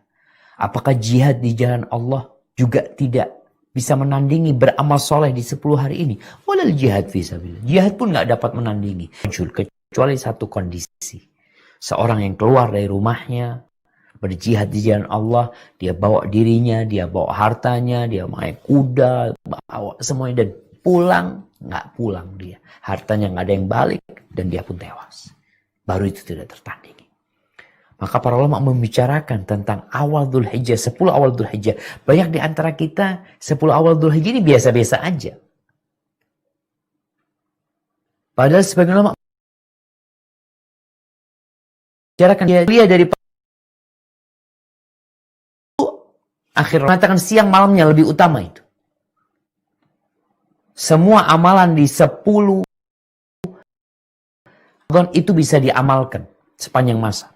Apakah jihad di jalan Allah juga tidak bisa menandingi beramal soleh di 10 hari ini? Walal jihad fi sabilillah. Jihad pun nggak dapat menandingi. Kecuali satu kondisi. Seorang yang keluar dari rumahnya, berjihad di jalan Allah, dia bawa dirinya, dia bawa hartanya, dia naik kuda, bawa semuanya, dan pulang, nggak pulang dia. Hartanya nggak ada yang balik, dan dia pun tewas. Baru itu tidak tertandingi. Maka para ulama membicarakan tentang awal Dzulhijjah, 10 awal Dzulhijjah. Banyak di antara kita, 10 awal Dzulhijjah ini biasa-biasa aja. Padahal sebagian ulama bicarakan dia dari akhir mengatakan siang malamnya lebih utama itu. Semua amalan di 10 itu bisa diamalkan sepanjang masa.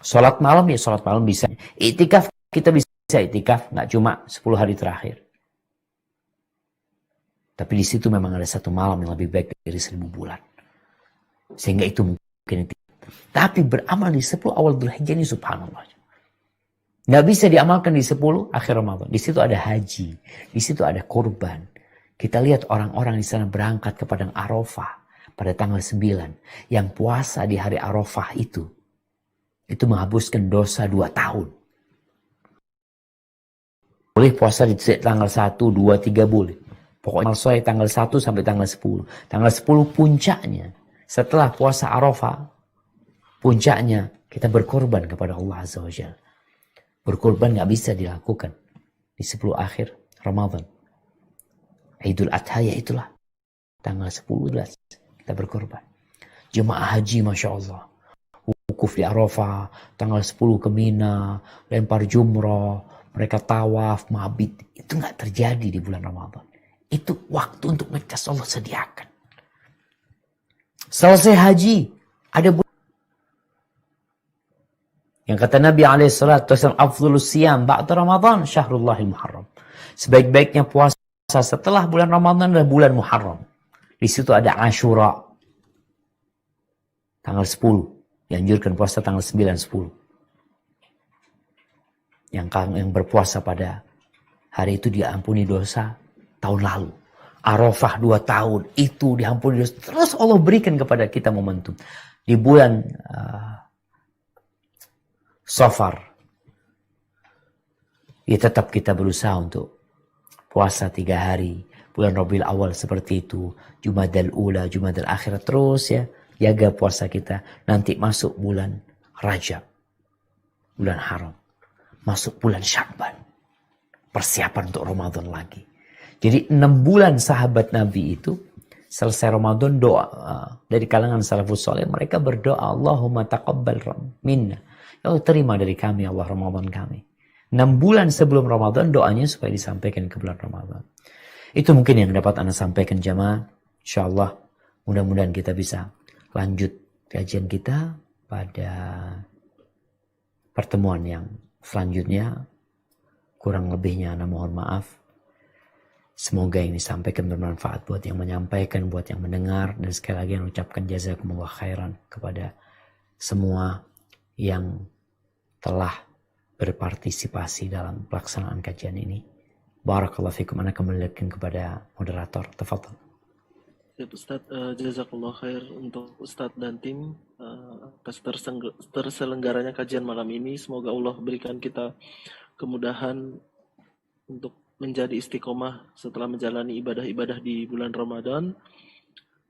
Sholat malam ya sholat malam bisa. Iktikaf kita bisa iktikaf nggak cuma 10 hari terakhir. Tapi di situ memang ada satu malam yang lebih baik dari 1000 bulan. Sehingga itu mungkin. Tapi beramal di 10 awal Dzulhijjah ini subhanallah. Nggak bisa diamalkan di 10 akhir Ramadan. Di situ ada haji. Di situ ada kurban. Kita lihat orang-orang di sana berangkat ke padang Arafah pada tanggal 9. Yang puasa di hari Arafah itu menghapuskan dosa 2 tahun. Boleh puasa di tanggal 1, 2, 3 boleh. Pokoknya sesuai tanggal 1 sampai tanggal 10. Tanggal 10 puncaknya. Setelah puasa Arafah, puncaknya kita berkorban kepada Allah Azza wa Jalla. Berkorban gak bisa dilakukan di 10 akhir Ramadan. Idul Adha ya itulah. Tanggal 10-11 kita berkorban. Jemaah haji Masya Allah. Wukuf di Arafah. Tanggal 10 ke Mina. Lempar jumrah. Mereka tawaf, mabit. Itu gak terjadi di bulan Ramadan. Itu waktu untuk ngecas Allah sediakan. Selesai haji. Ada yang kata Nabi SAW, afdhulus siyam ba'da Ramadan syahrullahil muharram. Sebaik-baiknya puasa setelah bulan Ramadan adalah bulan Muharram. Di situ ada Ashura. Tanggal 10. Dianjurkan puasa tanggal 9, 10. Yang berpuasa pada hari itu diampuni dosa tahun lalu. Arafah 2 tahun. Itu diampuni dosa. Terus Allah berikan kepada kita momentum. Di bulan Safar. Ya tetap kita berusaha untuk puasa 3 hari. Bulan Rabiul Awal seperti itu. Jumadal Ula, Jumadal Akhir. Terus ya. Jaga puasa kita. Nanti masuk bulan Rajab. Bulan haram. masuk bulan Sya'ban. Persiapan untuk Ramadan lagi. Jadi 6 bulan sahabat Nabi itu selesai Ramadan doa dari kalangan salafus saleh, mereka berdoa, Allahumma taqabbal minna. Ya Allah, terima dari kami Allah Ramadan kami. 6 bulan sebelum Ramadan doanya supaya disampaikan ke bulan Ramadan. Itu mungkin yang dapat Anda sampaikan jamaah. Insyaallah mudah-mudahan kita bisa lanjut kajian kita pada pertemuan yang selanjutnya. Kurang lebihnya Anda mohon maaf. Semoga yang disampaikan bermanfaat buat yang menyampaikan, buat yang mendengar. Dan sekali lagi yang ucapkan jazakumullah khairan kepada semua yang telah berpartisipasi dalam pelaksanaan kajian ini. Barakallahu fikum. Ana kembalikan kepada moderator. Tafadhal. Ya, Ustaz, jazakallah khair untuk Ustaz dan tim atas terselenggaranya kajian malam ini. Semoga Allah berikan kita kemudahan untuk menjadi istiqomah setelah menjalani ibadah-ibadah di bulan Ramadan.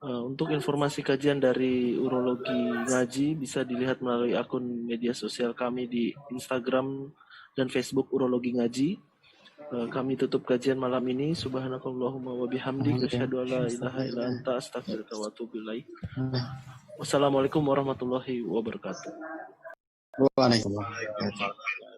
Untuk informasi kajian dari Urologi Ngaji bisa dilihat melalui akun media sosial kami di Instagram dan Facebook Urologi Ngaji. Kami tutup kajian malam ini. Subhanakallahumma wa bihamdik asyhadu an la ilaha illa anta astaghfiruka wa atubu ilaik. Wassalamualaikum warahmatullahi wabarakatuh. Waalaikumsalam.